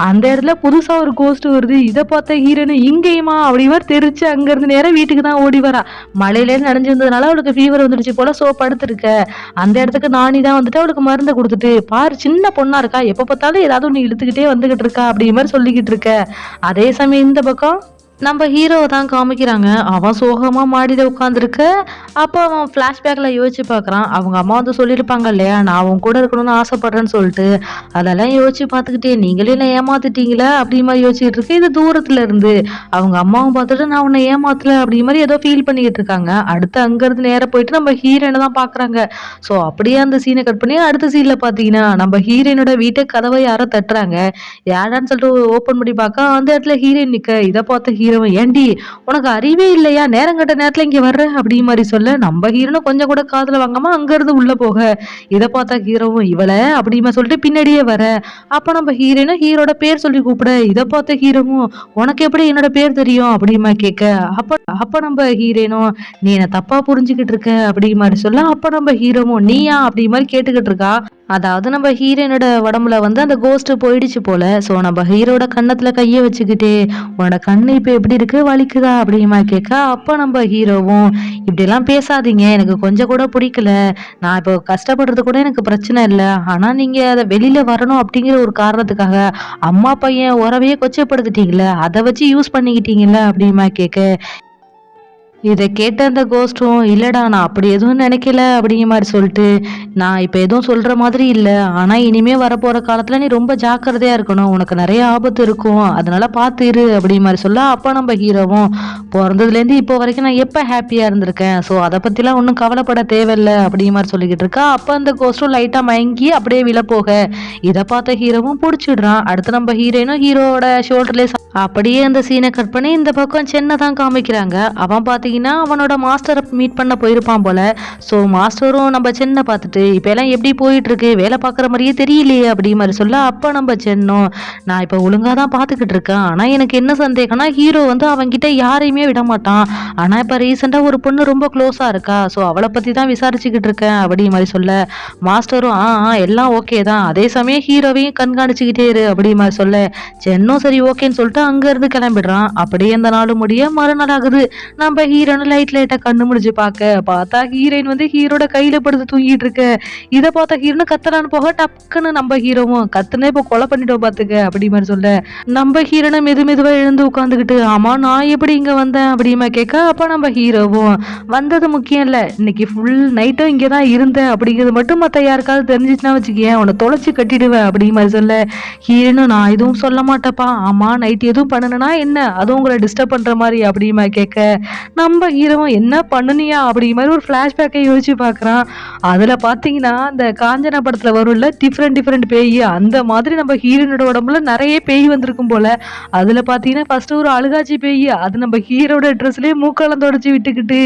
அந்த இடத்துல புதுசா ஒரு கோஸ்ட் வருது. இதை பார்த்த ஹீரோனு இங்கேயுமா அப்படி மாதிரி தெரிச்சு அங்க இருந்து நேரம் வீட்டுக்கு தான் ஓடி வரா. மழையில நனைஞ்சிருந்ததுனால அவளுக்கு ஃபீவர் வந்துடுச்சு போல. சோ படுத்திருக்க அந்த இடத்துக்கு நானி தான் வந்துட்டு அவளுக்கு மருந்தை கொடுத்துட்டு பாரு சின்ன பொண்ணா இருக்கா, எப்ப பார்த்தாலும் ஏதாவது ஒண்ணு இழுத்துக்கிட்டே வந்துகிட்டு இருக்கா அப்படி மாதிரி சொல்லிக்கிட்டு இருக்க. அதே சமயம் இந்த பக்கம் நம்ம ஹீரோவை தான் காமிக்கிறாங்க. அவன் சோகமாக மாடியில் உட்காந்துருக்க. அப்போ அவன் ஃப்ளாஷ்பேக்கில் யோசிச்சு பார்க்குறான். அவங்க அம்மா வந்து சொல்லியிருப்பாங்க இல்லையா, நான் அவன் கூட இருக்கணும்னு ஆசைப்பட்றேன்னு சொல்லிட்டு. அதெல்லாம் யோசிச்சு பார்த்துக்கிட்டே நீங்களே என்ன ஏமாத்திட்டீங்களா அப்படி மாதிரி யோசிச்சுட்டு இருக்கு. இது தூரத்துல இருந்து அவங்க அம்மாவும் பார்த்துட்டு நான் உன்னை ஏமாத்தல அப்படி மாதிரி ஏதோ ஃபீல் பண்ணிக்கிட்டு இருக்காங்க. அடுத்து அங்கேருந்து நேரம் போயிட்டு நம்ம ஹீரோயினை தான் பார்க்குறாங்க. ஸோ அப்படியே அந்த சீனை கட் பண்ணி அடுத்த சீனில் பார்த்தீங்கன்னா நம்ம ஹீரோயினோட வீட்டை கதவை யாரோ தட்டுறாங்க. யாரான்னு சொல்லிட்டு ஓப்பன் பண்ணி பார்க்க அந்த இடத்துல ஹீரோயின் நிற்க. இதை பார்த்த ஹீரோயின் ஏண்டி உனக்கு அறிவே இல்லையா, நேரம் கட்ட நேரத்துல இங்க வர்ற அப்படி மாதிரி சொல்ல நம்ம ஹீரோனும் கொஞ்சம் கூட காதுல வாங்காம அங்க இருந்து உள்ள போக. இதை பார்த்தா ஹீரோவும் இவளை அப்படிமா சொல்லிட்டு பின்னாடியே வர. அப்ப நம்ம ஹீரோனும் ஹீரோட பேர் சொல்லி கூப்பிட. இதை பார்த்த ஹீரோவும் உனக்கு எப்படி என்னோட பேர் தெரியும் அப்படிமா கேட்க. அப்ப நம்ம ஹீரோனும் நீ என்ன தப்பா புரிஞ்சுக்கிட்டு இருக்க அப்படி மாதிரி சொல்ல. அப்ப நம்ம ஹீரோவும் நீயா அப்படி மாதிரி கேட்டுக்கிட்டு இருக்கா. அதாவது நம்ம ஹீரோனோட உடம்புல வந்து அந்த கோஸ்ட் போயிடுச்சு போல. ஸோ நம்ம ஹீரோட கன்னத்துல கையை வச்சுக்கிட்டே உன்னோட கண்ணு இப்போ எப்படி இருக்கு வலிக்குதா அப்படிமா கேட்க. அப்போ நம்ம ஹீரோவும் இப்படிலாம் பேசாதீங்க, எனக்கு கொஞ்சம் கூட பிடிக்கல, நான் இப்போ கஷ்டப்படுறது கூட எனக்கு பிரச்சனை இல்லை, ஆனால் நீங்கள் அதை வெளியில வரணும் அப்படிங்கிற ஒரு காரணத்துக்காக அம்மா பையன் உறவையே கொச்சப்படுத்திட்டீங்களே, அதை வச்சு யூஸ் பண்ணிக்கிட்டீங்கல்ல அப்படிமா கேட்க. இதை கேட்ட அந்த கோஸ்ட்டும் இல்லடா நான் அப்படி எதுவும் நினைக்கல அப்படிங்கிற மாதிரி சொல்லிட்டு நான் இப்போ எதுவும் சொல்ற மாதிரி இல்லை, ஆனால் இனிமே வரப்போற காலத்துல நீ ரொம்ப ஜாக்கிரதையா இருக்கணும், உனக்கு நிறைய ஆபத்து இருக்கும், அதனால பார்த்து இரு அப்படிங்கிற மாதிரி சொல்ல. அப்போ நம்ம ஹீரோவும் பிறந்ததுலேருந்து இப்போ வரைக்கும் நான் எப்போ ஹாப்பியா இருந்திருக்கேன், ஸோ அதை பத்திலாம் ஒன்றும் கவலைப்பட தேவையில்லை அப்படிங்கிற மாதிரி சொல்லிக்கிட்டு இருக்கா. அப்போ அந்த கோஸ்ட்டும் லைட்டா மயங்கி அப்படியே விழ போக இதை பார்த்த ஹீரோவும் பிடிச்சிடுறான். அடுத்து நம்ம ஹீரோயினும் ஹீரோட ஷோல்டர்லேயே அப்படியே அந்த சீனை கட் பண்ணி இந்த பக்கம் சென்னை தான் காமிக்கிறாங்க. அவன் பார்த்தீங்கன்னா அவனோட மாஸ்டரை மீட் பண்ண போயிருப்பான் போல. ஸோ மாஸ்டரும் நம்ம சென்னை பார்த்துட்டு இப்போ எல்லாம் எப்படி போயிட்டு இருக்கு, வேலை பார்க்குற மாதிரியே தெரியலையே அப்படி மாதிரி சொல்ல. அப்போ நம்ம சென்னும் நான் இப்போ ஒழுங்காக தான் பார்த்துக்கிட்டு இருக்கேன், ஆனால் எனக்கு என்ன சந்தேகம்னா ஹீரோ வந்து அவன்கிட்ட யாரையுமே விட மாட்டான், ஆனால் இப்போ ரீசெண்டாக ஒரு பொண்ணு ரொம்ப க்ளோஸாக இருக்கா, ஸோ அவளை பற்றி தான் விசாரிச்சுக்கிட்டு இருக்கேன் அப்படி மாதிரி சொல்ல. மாஸ்டரும் எல்லாம் ஓகே தான், அதே சமயம் ஹீரோவையும் கண்காணிச்சுக்கிட்டே இரு அப்படி மாதிரி சொல்ல. சென்னும் சரி ஓகேன்னு சொல்லிட்டு அங்க இருந்து கிளம்பிடுறான். அப்படியே அந்த நாள் முடிய மறுநாள் ஆகுது. நம்ம ஹீரோனு லைட்டா கண்ணு முடிஞ்சு பார்த்தா ஹீரோயின் வந்து ஹீரோட கையில படுத்து தூங்கிட்டு இருக்க. இதை பார்த்தா ஹீரோனு கத்தலான்னு போக டக்குன்னு நம்ம ஹீரோவும் கத்துனே இப்போ கொலை பண்ணிட்டோம் பாத்துக்க அப்படி மாதிரி சொல்ல. நம்ம ஹீரோனை மெதுவா எழுந்து உட்காந்துக்கிட்டு ஆமா நான் எப்படி இங்க வந்தேன் அப்படிமா கேட்க. அப்ப நம்ம ஹீரோவும் வந்தது முக்கியம் இல்ல, இன்னைக்கு ஃபுல் நைட்டும் இங்கதான் இருந்தேன் அப்படிங்கிறது மட்டும் மத்த யாருக்காவது தெரிஞ்சிச்சுன்னா வச்சுக்கேன் உன்னை தொலைச்சு கட்டிடுவேன் அப்படி மாதிரி சொல்ல. ஹீரோனும் நான் எதுவும் சொல்ல மாட்டேப்பா, ஆமா நைட் எதுவும் பண்ணனா என்ன, அதுவும் உங்களை டிஸ்டர்ப் பண்ற மாதிரி அப்படிமா கேட்க. நம்ம ஹீரோவும் என்ன பண்ணுனியா அப்படி மாதிரி ஒரு பிளாஷ்பேக்கை யோசிச்சு பாக்குறான். அதுல பாத்தீங்கன்னா இந்த காஞ்சனா படத்துல வரும்ல டிஃப்ரெண்ட் பேய், அந்த மாதிரி நம்ம ஹீரோனோட உடம்புல நிறைய பேய் வந்திருக்கும் போல. அதுல பாத்தீங்கன்னா ஃபர்ஸ்ட் ஒரு அழுகாச்சி பேய், அது நம்ம ஹீரோட ட்ரெஸ்லயே மூக்காலம் தொடச்சு விட்டுக்கிட்டு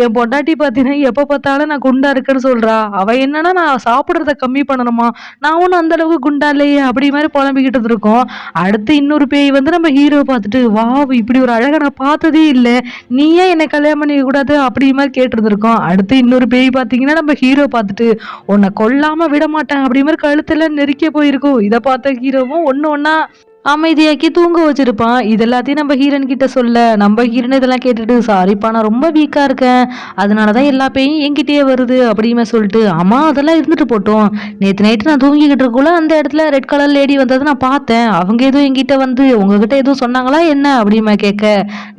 என் பொண்டாட்டி பாத்தீங்கன்னா எப்ப பார்த்தாலும் நான் குண்டா இருக்குன்னு சொல்றா, அவ என்னன்னா நான் சாப்பிடுறத கம்மி பண்ணணுமா, நான் ஒன்னும் அந்த அளவுக்கு குண்டா இல்லையே அப்படி மாதிரி புலம்பிக்கிட்டு இருக்கோம். அடுத்து இன்னொரு பேய் வந்து நம்ம ஹீரோ பார்த்துட்டு வா இப்படி ஒரு அழகை நான் பார்த்ததே இல்லை, நீ ஏன் என்னை கல்யாணம் பண்ணிக்க கூடாது அப்படி மாதிரி கேட்டிருந்திருக்கோம். அடுத்து இன்னொரு பேய் பார்த்தீங்கன்னா நம்ம ஹீரோ பார்த்துட்டு உன்னை கொல்லாம விட மாட்டேன் அப்படி மாதிரி கழுத்துல நெருக்க போயிருக்கும். இதை பார்த்த ஹீரோவும் ஒன்னா அமைதியாக்கி தூங்க வச்சிருப்பான். இது எல்லாத்தையும் நம்ம ஹீரோன் கிட்ட சொல்ல நம்ம ஹீரோன் இதெல்லாம் கேட்டுட்டு சாரிப்பா நான் ரொம்ப வீக்கா இருக்கேன், அதனாலதான் எல்லா பேயும் என்கிட்டயே வருது அப்படிமே சொல்லிட்டு ஆமா அதெல்லாம் இருந்துட்டு போட்டோம், நேற்று நைட்டு நான் தூங்கிக்கிட்டு இருக்கக்குள்ள அந்த இடத்துல ரெட் கலர் லேடி வந்ததை நான் பார்த்தேன், அவங்க எதுவும் என்கிட்ட வந்து உங்ககிட்ட எதுவும் சொன்னாங்களா என்ன அப்படிமா கேட்க.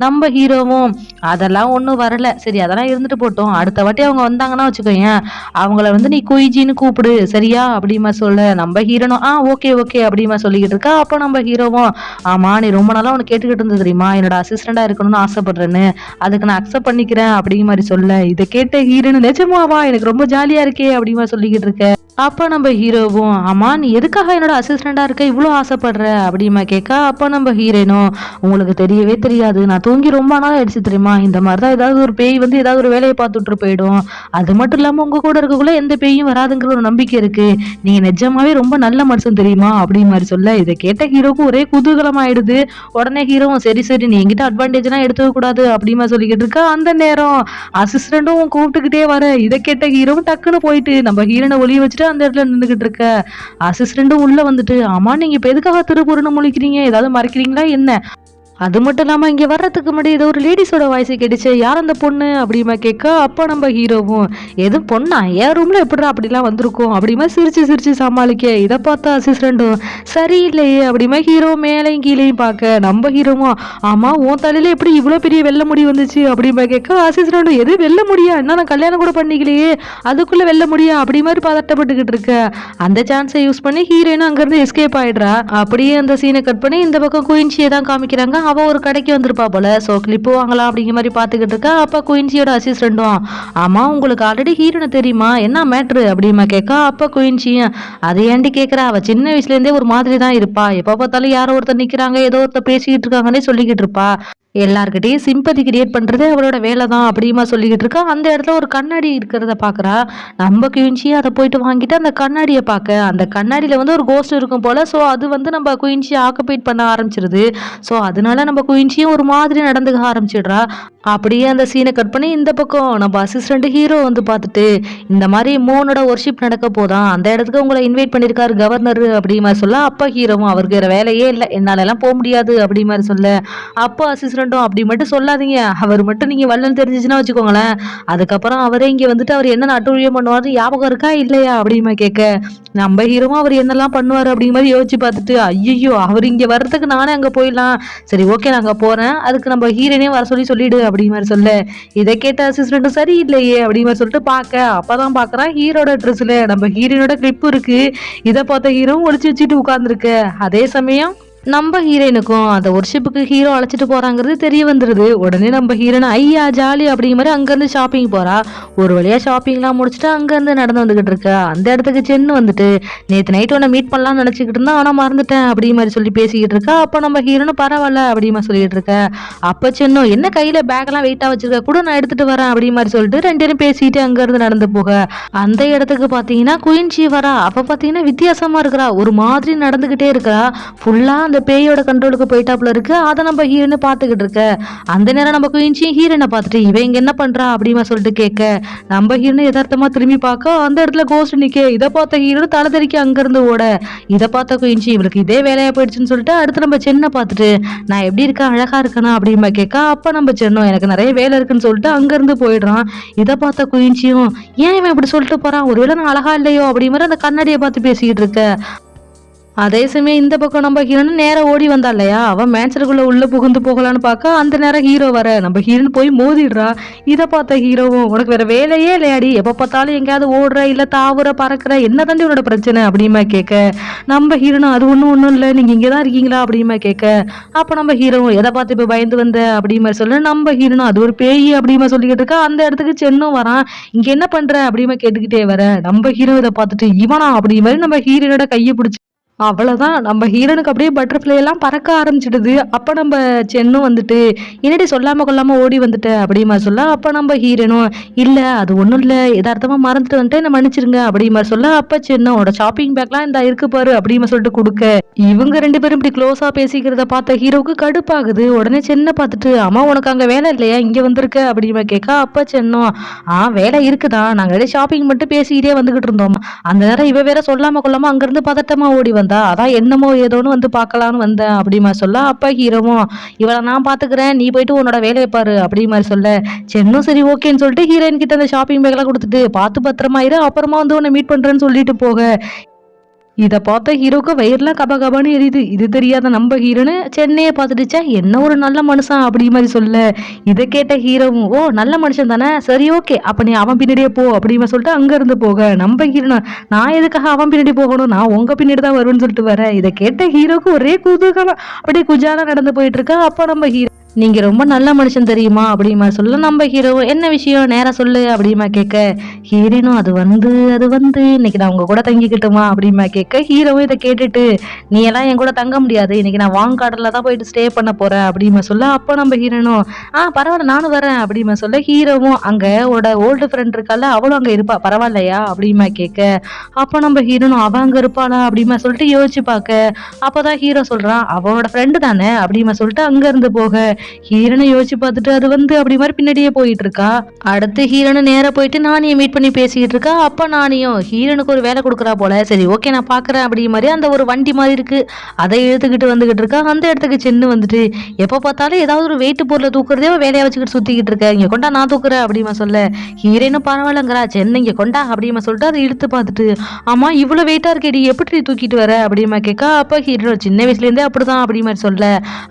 நம்ம ஹீரோவும் அதெல்லாம் ஒன்றும் வரல, சரி அதெல்லாம் இருந்துட்டு போட்டோம், அடுத்த வாட்டி அவங்க வந்தாங்கன்னா வச்சுக்கோங்க அவங்கள வந்து நீ குயிஜின்னு கூப்பிடு சரியா அப்படிமா சொல்ல. நம்ம ஹீரோனும் ஓகே அப்படிமா சொல்லிக்கிட்டு இருக்கா. அப்போ நம்ம ஹீரோவும் ஆமா நீ ரொம்ப நாளா உனக்கு கேட்டுக்கிட்டு இருந்தது தெரியுமா, என்னோட அசிஸ்டண்டா இருக்கணும்னு ஆசைப்படுறேன்னு, அதுக்கு நான் அக்செப்ட் பண்ணிக்கிறேன் அப்படிங்கிற மாதிரி சொல்ல. இதை கேட்ட ஹீரோனு நிஜமாவா எனக்கு ரொம்ப ஜாலியா இருக்கே அப்படிமா சொல்லிக்கிட்டு இருக்க. அப்போ நம்ம ஹீரோவும் ஆமா நீ எதுக்காக என்னோட அசிஸ்டண்டா இருக்க இவ்வளோ ஆசைப்படுற அப்படிமா கேட்க. அப்போ நம்ம ஹீரோனும் உங்களுக்கு தெரியவே தெரியாது, நான் தூங்கி ரொம்ப நாள் ஆயிடுச்சு தெரியுமா, இந்த மாதிரிதான் ஏதாவது ஒரு பேய் வந்து ஏதாவது ஒரு வேலையை பார்த்துட்டு போயிடும், அது மட்டும் இல்லாம உங்க கூட இருக்கக்குள்ள எந்த பேயும் வராதுங்கிற ஒரு நம்பிக்கை இருக்கு, நீங்க நிஜமாவே ரொம்ப நல்ல மனுஷன் தெரியுமா அப்படி மாதிரி சொல்ல. இதை கேட்ட ஹீரோக்கு ஒரே குதூகலம் ஆயிடுது. உடனே ஹீரோவும் சரி நீ என்கிட்ட அட்வான்டேஜ் எல்லாம் எடுத்துக்க கூடாது அப்படிமா சொல்லிக்கிட்டு இருக்கா. அந்த நேரம் அசிஸ்டண்டும் கூப்பிட்டுக்கிட்டே வர. இதை கேட்ட ஹீரோவும் டக்குன்னு போயிட்டு நம்ம ஹீரோனை ஒளிய வச்சுட்டு வச்சுட்டு அந்த இடத்துல நின்றுகிட்டு இருக்க. அசிஸ்டண்ட்டும் உள்ள வந்துட்டு, ஆமா நீங்க இப்ப எதுக்காக திருப்புருன்னு முழிக்கிறீங்க, ஏதாவது மறைக்கிறீங்களா என்ன? அது மட்டும் இல்லாம இங்க வர்றதுக்கு முன்னாடி ஏதோ ஒரு லேடிஸோட வாய்ஸ் கேட்டுச்சு, யார் அந்த பொண்ணு அப்படிமா கேட்க, அப்ப நம்ம ஹீரோவும் எதுவும் பொண்ணா என் ரூம்ல எப்படிடா அப்படிலாம் வந்திருக்கும் அப்படிமா சிரிச்சு சிரிச்சு சமாளிக்க. இதை பார்த்தா அசிஸ்டண்ட்டும் சரியில்லையே அப்படிமா ஹீரோ மேலையும் கீழையும் பார்க்க, நம்ம ஹீரோவும் ஆமா உன் தலையில எப்படி இவ்வளவு பெரிய வெள்ளை முடி வந்துச்சு அப்படிமா கேட்க, அசிஸ்டண்ட்டும் எது வெள்ளை முடியா, என்ன நான் கல்யாணம் கூட பண்ணிக்கலையே அதுக்குள்ள வெள்ளை முடியா அப்படி மாதிரி பதட்டப்பட்டுக்கிட்டு இருக்க. அந்த சான்ஸை யூஸ் பண்ணி ஹீரோயினும் அங்கிருந்து எஸ்கேப் ஆயிடுறா. அப்படியே அந்த சீனை கட் பண்ணி இந்த பக்கம் குயின்சியை தான் காமிக்கிறாங்க. அவ ஒரு கடைக்கு வந்திருப்பா போல. ஸோ கிளிப்பு வாங்கலாம் அப்படிங்கிற மாதிரி பார்த்துக்கிட்டு இருக்கா. அப்ப குயின்சியோட அசிஸ்டண்ட்டும் ஆமா உங்களுக்கு ஆல்ரெடி ஹீரோனை தெரியுமா, என்ன மேட்ரு அப்படிமா கேட்க, அப்ப குயின்சியும் அதை ஏண்டி கேட்கறா, அவ சின்ன வயசுல இருந்தே ஒரு மாதிரி தான் இருப்பா, எப்ப பார்த்தாலும் யாரோ ஒருத்தர் நிக்கிறாங்க ஏதோ ஒருத்தர் பேசிக்கிட்டு இருக்காங்கன்னே சொல்லிக்கிட்டு இருப்பா, எல்லார்கிட்டையும் சிம்பதி கிரியேட் பண்றது அவளோட வேலை தான் அப்படிமா சொல்லிக்கிட்டு இருக்கா. அந்த இடத்துல ஒரு கண்ணாடி இருக்கிறத பாக்குறா. நம்ம குயின்சி அதை போயிட்டு வாங்கிட்டு அந்த கண்ணாடியை பார்க்க, அந்த கண்ணாடியில வந்து ஒரு கோஸ்ட் இருக்கும் போல. ஸோ அது வந்து நம்ம குயின்சியை ஆக்குபைட் பண்ண ஆரம்பிச்சிருது. ஸோ அதனால நம்ம குயின்சியும் ஒரு மாதிரி நடந்துக்க ஆரம்பிச்சிடுறா. அப்படியே அந்த சீனை கட் பண்ணி இந்த பக்கம் நம்ம அசிஸ்டன்ட் ஹீரோ வந்து பார்த்துட்டு, இந்த மாதிரி மோனோட ஒர்ஷிப் நடக்க போதான், அந்த இடத்துக்கு உங்களை இன்வைட் பண்ணியிருக்காரு கவர்னர் அப்படி மாதிரி சொல்ல, அப்பா ஹீரோவும் அவருக்கு வேற வேலையே இல்லை, என்னால எல்லாம் போக முடியாது அப்படி மாதிரி சொல்ல, அப்போ அசிஸ்டன்ட்டும் அப்படி மட்டும் சொல்லாதீங்க, அவர் மட்டும் நீங்க வல்லன்னு தெரிஞ்சிச்சுன்னா வச்சுக்கோங்களேன், அதுக்கப்புறம் அவரே இங்க வந்துட்டு அவர் என்ன அட்டூழியம் பண்ணுவாரு ஞாபகம் இருக்கா இல்லையா அப்படிமா கேட்க, நம்ம ஹீரோவும் அவர் என்னெல்லாம் பண்ணுவாரு அப்படிங்கிற மாதிரி யோசிச்சு பார்த்துட்டு, ஐயோ அவர் இங்க வர்றதுக்கு நானே அங்க போயிடலாம், சரி ஓகே நாங்க போறேன், அதுக்கு நம்ம ஹீரோனே வர சொல்லிடு அப்படி மாதிரி சொல்ல, இதை கேட்ட அசிஸ்டன்ட்டும் சரி இல்லையே அப்படி மாதிரி சொல்லிட்டு பார்க்க, அப்பதான் பாக்குறான் ஹீரோட ட்ரெஸ்ல நம்ம ஹீரோனோட கிளிப் இருக்கு. இதை பார்த்த ஹீரோ ஒளிச்சு வச்சுட்டு உட்கார்ந்துருக்க. அதே சமயம் நம்ம ஹீரோயினுக்கும் அந்த ஒர்ஷிப்புக்கு ஹீரோ அழைச்சிட்டு போறாங்கிறது தெரிய வந்துருது. உடனே நம்ம ஹீரோயின் ஐயா ஜாலி அப்படிங்கிற மாதிரி அங்கேருந்து ஷாப்பிங் போறா. ஒரு வழியா ஷாப்பிங்லாம் முடிச்சுட்டு அங்கேருந்து நடந்து வந்துகிட்டு இருக்க. அந்த இடத்துக்கு சென்னு வந்துட்டு, நேற்று நைட் உன்னை மீட் பண்ணலாம்னு நினச்சிக்கிட்டு இருந்தா ஆனால் மறந்துட்டேன் அப்படி மாதிரி சொல்லி பேசிக்கிட்டு இருக்கா. அப்போ நம்ம ஹீரோனும் பரவாயில்ல அப்படி மாதிரி சொல்லிட்டு இருக்க. அப்போ சென்னும் என்ன கையில பேக்கெல்லாம் வெயிட்டா வச்சிருக்க கூட, நான் எடுத்துட்டு வரேன் அப்படி மாதிரி சொல்லிட்டு ரெண்டு பேரும் பேசிட்டு அங்கேருந்து நடந்து போக, அந்த இடத்துக்கு பார்த்தீங்கன்னா குயின்சி வரா. அப்போ பார்த்தீங்கன்னா வித்தியாசமா இருக்கிறா, ஒரு மாதிரி நடந்துகிட்டே இருக்கிறா. ஃபுல்லா அந்த பேயோட கண்ட்ரோலுக்கு போயிட்டாப்புல இருக்கு. அதை நம்ம ஹீரோனை பார்த்துக்கிட்டு இருக்க. அந்த நேரம் நம்ம குயின்சியும் ஹீரோனை பார்த்துட்டு இவன் இங்க என்ன பண்றா அப்படிமா சொல்லிட்டு கேட்க, நம்ம ஹீரோனை யதார்த்தமா திரும்பி பார்க்க அந்த இடத்துல கோஸ்ட் நிக்க. இதை பார்த்த ஹீரோனை தலை தெறிக்க அங்கிருந்து ஓட. இதை பார்த்த குயின்சி இவளுக்கு இதே வேலையா போயிடுச்சுன்னு சொல்லிட்டு அடுத்து நம்ம சென்னை பார்த்துட்டு நான் எப்படி இருக்கேன் அழகா இருக்கேனா அப்படிமா கேட்க, அப்ப நம்ம சென்னும் எனக்கு நிறைய வேலை இருக்குன்னு சொல்லிட்டு அங்கிருந்து போயிடுறான். இதை பார்த்த குயின்சியும் ஏன் இவன் இப்படி சொல்லிட்டு போறான், ஒருவேளை நான் அழகா இல்லையோ அப்படி மாதிரி அந்த கண்ணாடியை பார்த்து பேசிக்கிட்டு இருக்க. அதே சமயம் இந்த பக்கம் நம்ம ஹீரோன்னு நேரம் ஓடி வந்தா இல்லையா, அவன் மேன்சருக்குள்ள உள்ள புகுந்து போகலான்னு பார்க்க அந்த நேரம் ஹீரோ வர நம்ம ஹீரோன்னு போய் மோதிடுறா. இதை பார்த்த ஹீரோவும் உனக்கு வேற வேலையே இல்லையாடி, எப்ப பார்த்தாலும் எங்கேயாவது ஓடுற இல்ல தாவுற பறக்குற, என்ன தாண்டி உன்னோட பிரச்சனை அப்படிமா கேட்க, நம்ம ஹீரோனும் அது ஒன்றும் இல்லை நீங்க இங்கேதான் இருக்கீங்களா அப்படிமா கேட்க, அப்ப நம்ம ஹீரோவும் எதை பார்த்து இப்ப பயந்து வந்த அப்படிமா சொல்ல, நம்ம ஹீரோனும் அது ஒரு பேய் அப்படிமா சொல்லிக்கிட்டு இருக்கா. அந்த இடத்துக்கு சென்னும் வரான். இங்க என்ன பண்ற அப்படிமா கேட்டுக்கிட்டே வர, நம்ம ஹீரோ இதை பார்த்துட்டு இவனா அப்படி மாதிரி நம்ம ஹீரோனோட கையை பிடிச்சி அவ்வளவுதான் நம்ம ஹீரோனுக்கு அப்படியே பட்டர்ஃப்ளை எல்லாம் பறக்க ஆரம்பிச்சிடுது. அப்ப நம்ம சென்னும் வந்துட்டு என்னடி சொல்லாம கொள்ளாம ஓடி வந்துட்ட அப்படிமா சொல்ல, அப்ப நம்ம ஹீரோனும் இல்ல அது ஒண்ணும் இல்ல யதார்த்தமா மறந்துட்டு வந்துட்டு என்ன மன்னிச்சிருங்க அப்படிமா சொல்ல, அப்ப சென்னோட ஷாப்பிங் பேக்லாம் இந்த இருக்கு பாரு அப்படிமா சொல்லிட்டு கொடுக்க, இவங்க ரெண்டு பேரும் இப்படி க்ளோஸா பேசிக்கிறத பார்த்த ஹீரோவுக்கு கடுப்பாகுது. உடனே சென்னை பார்த்துட்டு அம்மா உனக்கு அங்க வேலை இல்லையா இங்க வந்திருக்க அப்படிமா கேட்க, அப்ப சென்னும் வேலை இருக்குதான், நாங்க ஷாப்பிங் மட்டும் பேசிக்கிட்டே வந்துகிட்டு இருந்தோம், அந்த நேரம் இவ வேற சொல்லாம கொள்ளாம அங்கிருந்து பதட்டமா ஓடி அதான் என்னமோ ஏதோன்னு வந்து பார்க்கலான்னு வந்தேன் அப்படிமா சொல்ல, அப்பா ஹீரோவும் இவளை நான் பாத்துக்கிறேன் நீ போயிட்டு உன்னோட வேலையை பாரு அப்படி மாதிரி சொல்ல, சென்னும் சரி ஓகேன்னு சொல்லிட்டு ஹீரோயின் கிட்ட அந்த ஷாப்பிங் பேக் எல்லாம் கொடுத்துட்டு பார்த்து பத்திரமா இரு அப்புறமா வந்து உன்னை மீட் பண்றேன்னு சொல்லிட்டு போக, இதை பார்த்த ஹீரோக்கு வயிறுலாம் கப கபான்னு எரியுது. இது தெரியாத நம்ம ஹீரோன்னு சென்னையை பார்த்துட்டுச்சா என்ன ஒரு நல்ல மனுஷன் அப்படி மாதிரி சொல்ல, இதை கேட்ட ஹீரோவும் ஓ நல்ல மனுஷன் தானே சரி ஓகே அப்ப நீ அவன் பின்னாடியே போ அப்படின்னு சொல்லிட்டு அங்க இருந்து போக, நம்ம ஹீரோனா நான் எதுக்காக அவன் பின்னாடி போகணும், நான் உங்க பின்னாடி தான் வருவேன்னு சொல்லிட்டு வர. இதை கேட்ட ஹீரோக்கு ஒரே குதூகலம், அப்படியே குஜாலா நடந்து போயிட்டு இருக்கா. அப்ப நம்ம ஹீரோ நீங்க ரொம்ப நல்ல மனுஷன் தெரியுமா அப்படிமா சொல்ல, நம்ம ஹீரோ என்ன விஷயம் நேரா சொல்லு அப்படிமா கேட்க, ஹீரோனும் அது வந்து இன்னைக்கு நான் உங்க கூட தங்கிக்கிட்டுமா அப்படிமா கேட்க, ஹீரோவும் இதை கேட்டுட்டு நீ எல்லாம் என் கூட தங்க முடியாது, இன்னைக்கு நான் வாங்காடல தான் போயிட்டு ஸ்டே பண்ண போறேன் அப்படிமா சொல்ல, அப்போ நம்ம ஹீரோனும் பரவாயில்ல நானும் வரேன் அப்படிமா சொல்ல, ஹீரோவும் அங்க ஓல்டு ஃப்ரெண்ட் இருக்கால அவளும் அங்க இருப்பா பரவாயில்லையா அப்படிமா கேட்க, அப்போ நம்ம ஹீரோனும் அவ அங்க இருப்பாளா அப்படிமா சொல்லிட்டு யோசிச்சு பார்க்க, அப்பதான் ஹீரோ சொல்றான் அவனோட ஃப்ரெண்டு தானே அப்படிமா சொல்லிட்டு அங்க இருந்து போக, ஹீரோனை யோசிச்சு பார்த்துட்டு அது வந்து அப்படி மாதிரி பின்னாடியே போயிட்டு இருக்கா. அடுத்து ஹீரோனு நேரா போயிட்டு நானியை மீட் பண்ணி பேசிக்கிட்டு இருக்கா. அப்ப நானியும் ஹீரோனுக்கு ஒரு வேலை கொடுக்குறா போல. சரி ஓகே நான் பாக்குறேன் அப்படி மாதிரி அந்த ஒரு வண்டி மாதிரி இருக்கு அதை இழுத்துக்கிட்டு வந்துகிட்டு இருக்கா. அந்த இடத்துக்கு சென்னு வந்துட்டு எப்ப பார்த்தாலும் ஏதாவது ஒரு வெயிட் பொருளை தூக்குறதே வேலையை வச்சுக்கிட்டு சுத்திக்கிட்டு இருக்க, இங்க கொண்டா நான் தூக்குறேன் அப்படிமா சொல்ல ஹீரோனும் பரவாயில்லங்கிறா. சென்னை இங்க கொண்டா அப்படிமா சொல்லிட்டு அதை இழுத்து பார்த்துட்டு ஆமா இவ்வளவு வெயிட்டா இருக்கேடி எப்படி தூக்கிட்டு வர அப்படிமா கேட்கா. அப்ப ஹீரோ சின்ன வயசுல இருந்தே அப்படிதான் அப்படி மாதிரி சொல்ல.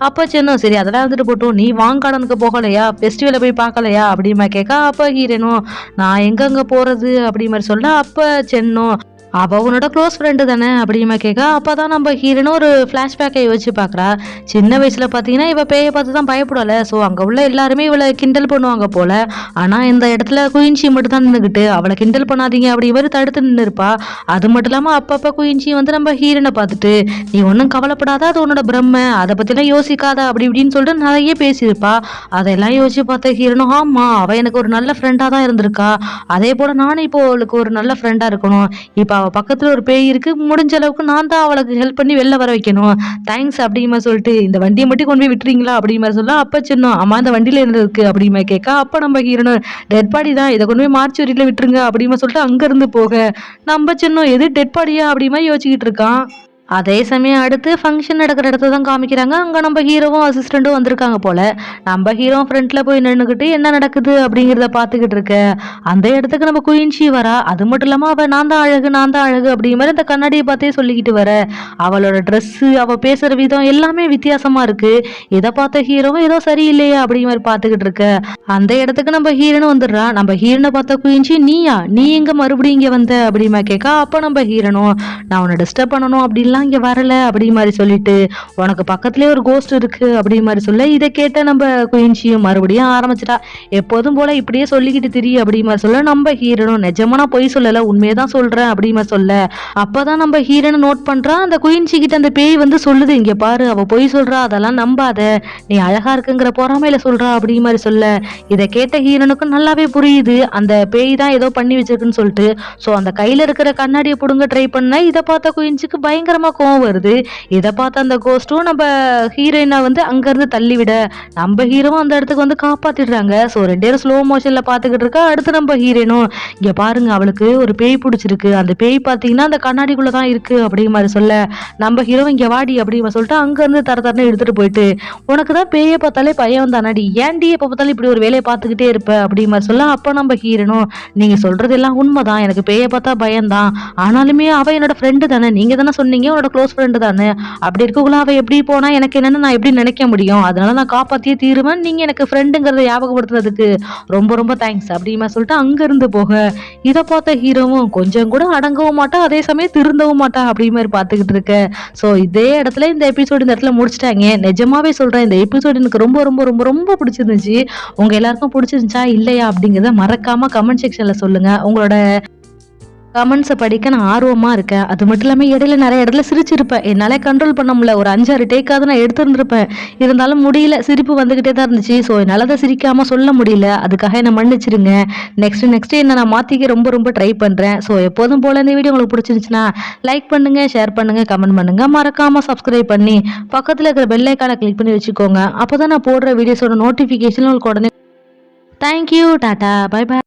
அப்ப சென்னும் சரி அதெல்லாம் வந்துட்டு போட்டோம், நீ வாங்காடனுக்கு போகலையா, ஃபெஸ்டிவலை போய் பார்க்கலையா அப்படிமா கேட்கா. அப்ப ஹீரோனும் நான் எங்கெங்க போறது அப்படி மாதிரி சொல்ல. அப்ப சென்னும் அவ உன்னோட க்ளோஸ் ஃப்ரெண்டு தானே அப்படிமா கேட்க. அப்பதான் நம்ம ஹீரோனும் ஒரு ஃப்ளாஷ்பேக்கை வச்சு பார்க்குறா. சின்ன வயசுல பார்த்தீங்கன்னா இவ பேயை பார்த்து தான் பயப்படலை. ஸோ அங்கே உள்ள எல்லாருமே இவளை கிண்டல் பண்ணுவாங்க போல. ஆனால் இந்த இடத்துல குயின்சி மட்டும் தான் நின்றுக்கிட்டு அவளை கிண்டல் பண்ணாதீங்க அப்படி மாதிரி தடுத்து நின்று இருப்பா. அது மட்டும் இல்லாமல் அப்பப்போ குயின்சி வந்து நம்ம ஹீரோனை பார்த்துட்டு நீ ஒன்றும் கவலைப்படாத, அது உன்னோட பிரம்ம, அதை பற்றிலாம் யோசிக்காத அப்படி இப்படின்னு சொல்லிட்டு நிறைய பேசியிருப்பா. அதெல்லாம் யோசிச்சு பார்த்த ஹீரோனும் ஆமா அவள் எனக்கு ஒரு நல்ல ஃப்ரெண்டாக தான் இருந்திருக்கா, அதே போல் நானும் இப்போ அவளுக்கு ஒரு நல்ல ஃப்ரெண்டாக இருக்கணும். இப்போ அவள் பக்கத்தில் ஒரு பேய் இருக்கு, முடிஞ்ச அளவுக்கு நான் தான் அவளுக்கு ஹெல்ப் பண்ணி வெளில வர வைக்கணும், தேங்க்ஸ் அப்படிமா சொல்லிட்டு இந்த வண்டியை மட்டும் கொண்டு போய் விட்டுறீங்களா அப்படிமா சொல்ல. அப்போ சின்னம் அம்மா அந்த வண்டியில் என்ன இருக்கு அப்படிமா கேட்க. அப்போ நம்ம ஹீரோனும் டெட் பாடி தான், இதை கொண்டு போய் மார்ச்சுவரியில் விட்டுருங்க அப்படிமா சொல்லிட்டு அங்கேருந்து போக நம்ம சின்னம் எது டெட் பாடியா அப்படிமா யோசிச்சுக்கிட்டு இருக்கான். அதே சமயம் அடுத்து ஃபங்க்ஷன் நடக்கிற இடத்த தான் காமிக்கிறாங்க. அங்கே நம்ம ஹீரோவும் அசிஸ்டண்ட்டும் வந்திருக்காங்க போல. நம்ம ஹீரோ ஃப்ரண்ட்ல போய் நின்றுக்கிட்டு என்ன நடக்குது அப்படிங்கிறத பார்த்துக்கிட்டு இருக்க. அந்த இடத்துக்கு நம்ம குயின்சி வரா. அது மட்டும் இல்லாமல் அவள் நான் தான் அழகு அப்படிங்கிற மாதிரி அந்த கண்ணாடியை பார்த்தே சொல்லிக்கிட்டு வர. அவளோட ட்ரெஸ்ஸு அவள் பேசுகிற விதம் எல்லாமே வித்தியாசமாக இருக்கு. இதை பார்த்த ஹீரோவும் ஏதோ சரியில்லையா அப்படிங்கிற மாதிரி பார்த்துக்கிட்டு இருக்க. அந்த இடத்துக்கு நம்ம ஹீரோனும் வந்துடுறா. நம்ம ஹீரோனை பார்த்த குயின்சி நீ எங்க மறுபடியும் இங்கே வந்த அப்படிமா கேட்க. அப்போ நம்ம ஹீரோனும் நான் உன்னை டிஸ்டர்ப் பண்ணணும் அப்படின்னு இங்க வரல அப்படி மாதிரி சொல்லிட்டு உனக்கு பக்கத்துலயே ஒரு கோஸ்ட் இருக்கு அப்படி மாதிரி சொல்ல. இதை கேட்ட நம்ம குயின்சியும் மறுபடியும் ஆரம்பிச்சிட்டா எப்போதும் போல இப்படியே சொல்லிக்கிட்டு திரிய அப்படி மாதிரி சொல்ல. நம்ம ஹீரோனும் நிஜமா நான் பொய் சொல்லல, உண்மையதான் சொல்றேன் அப்படி மாதிரி சொல்ல. அப்பதான் நம்ம ஹீரோனை நோட் பண்றா. அந்த குயின்சி கிட்ட அந்த பேய் வந்து சொல்லுது இங்க பாரு அவ பொய் சொல்றா, அதெல்லாம் நம்பாத, நீ அழகா இருக்குங்கிற பொறாமையில சொல்றா அப்படி மாதிரி சொல்ல. இதை கேட்ட ஹீரோனுக்கு நல்லாவே புரியுது அந்த பேய் தான் ஏதோ பண்ணி வச்சிருக்குன்னு சொல்லிட்டு. ஸோ அந்த கையில இருக்கிற கண்ணாடியை புடுங்க ட்ரை பண்ண. இதை பார்த்த குயின்சிக்கு பயங்கரமா கோவம் வருது. இதை பார்த்து அந்த கோஸ்டும் நம்ம ஹீரோயினை வந்து அங்கிருந்து தள்ளிவிட நம்ம ஹீரோவும் அந்த இடத்துக்கு வந்து காப்பாத்திடுறாங்க. ஸோ ரெண்டு பேரும் ஸ்லோ மோஷன்ல பாத்துக்கிட்டு இருக்கா. அடுத்து நம்ம ஹீரோனும் இங்க பாருங்க அவளுக்கு ஒரு பேய் பிடிச்சிருக்கு, அந்த பேய் பாத்தீங்கன்னா அந்த கண்ணாடிக்குள்ளதான் இருக்கு அப்படிங்கிற மாதிரி சொல்ல. நம்ம ஹீரோ இங்க வாடி அப்படிங்கிற சொல்லிட்டு அங்க இருந்து தரன்னு எடுத்துட்டு போயிட்டு உனக்குதான் பேயை பார்த்தாலே பயம் தானடி, ஏன்டி எப்ப பார்த்தாலும் இப்படி ஒரு வேலையை பார்த்துக்கிட்டே இருப்ப அப்படிங்கிற மாதிரி சொல்ல. அப்ப நம்ம ஹீரோனும் நீங்க சொல்றது எல்லாம் உண்மைதான், எனக்கு பேயை பார்த்தா பயம்தான், ஆனாலுமே அவ என்னோட ஃப்ரெண்டு தானே, நீங்க தானே சொன்னீங்க உன்னோட க்ளோஸ் ஃப்ரெண்டு தானே, அப்படி இருக்கக்குள்ள அவ எப்படி போனா எனக்கு என்னன்னு நான் எப்படி நினைக்க முடியும், அதனால நான் காப்பாத்தியே தீருவேன், நீங்க எனக்கு ஃப்ரெண்டுங்கிறத ஞாபகப்படுத்துறதுக்கு ரொம்ப ரொம்ப தேங்க்ஸ் அப்படிமா சொல்லிட்டு அங்க இருந்து போக. இதை பார்த்த ஹீரோவும் கொஞ்சம் கூட அடங்கவும் மாட்டா, அதே சமயம் திருந்தவும் மாட்டா அப்படி மாதிரி பார்த்துக்கிட்டு இருக்க. ஸோ இதே இடத்துல இந்த எபிசோடு இந்த இடத்துல முடிச்சிட்டாங்க. நிஜமாவே சொல்றேன் இந்த எபிசோடு எனக்கு ரொம்ப ரொம்ப ரொம்ப ரொம்ப பிடிச்சிருந்துச்சு. உங்க எல்லாருக்கும் பிடிச்சிருந்துச்சா இல்லையா அப்படிங்கிறத மறக்காம கமெண்ட் செக்ஷன்ல சொல்லுங்க. உங்களோட கமெண்ட்ஸை படிக்க நான் ஆர்வமாக இருக்கேன். அது மட்டும் இல்லாமல் இடையில நிறைய இடத்துல சிரிச்சிருப்பேன், என்னால் கண்ட்ரோல் பண்ண முடியல, ஒரு 5-6 டேக்காவது நான் எடுத்துருந்துருப்பேன், இருந்தாலும் முடியல, சிரிப்பு வந்துக்கிட்டே தான் இருந்துச்சு. ஸோ என்னால் அதை சிரிக்காமல் சொல்ல முடியல, அதுக்காக என்னை மன்னிச்சிருங்க. நெக்ஸ்ட்டு என்ன நான் மாற்றிக்க ரொம்ப ரொம்ப ட்ரை பண்ணுறேன். ஸோ எப்போதும் போல் இந்த வீடியோ உங்களுக்கு பிடிச்சிருந்துச்சுன்னா லைக் பண்ணுங்கள், ஷேர் பண்ணுங்கள், கமெண்ட் பண்ணுங்கள், மறக்காமல் சப்ஸ்கிரைப் பண்ணி பக்கத்தில் இருக்கிற பெல் ஐக்கானை கிளிக் பண்ணி வச்சுக்கோங்க. அப்போ தான் நான் போடுற வீடியோஸோட நோட்டிஃபிகேஷன் உங்களுக்கு உடனே. Thank you, tata, bye bye.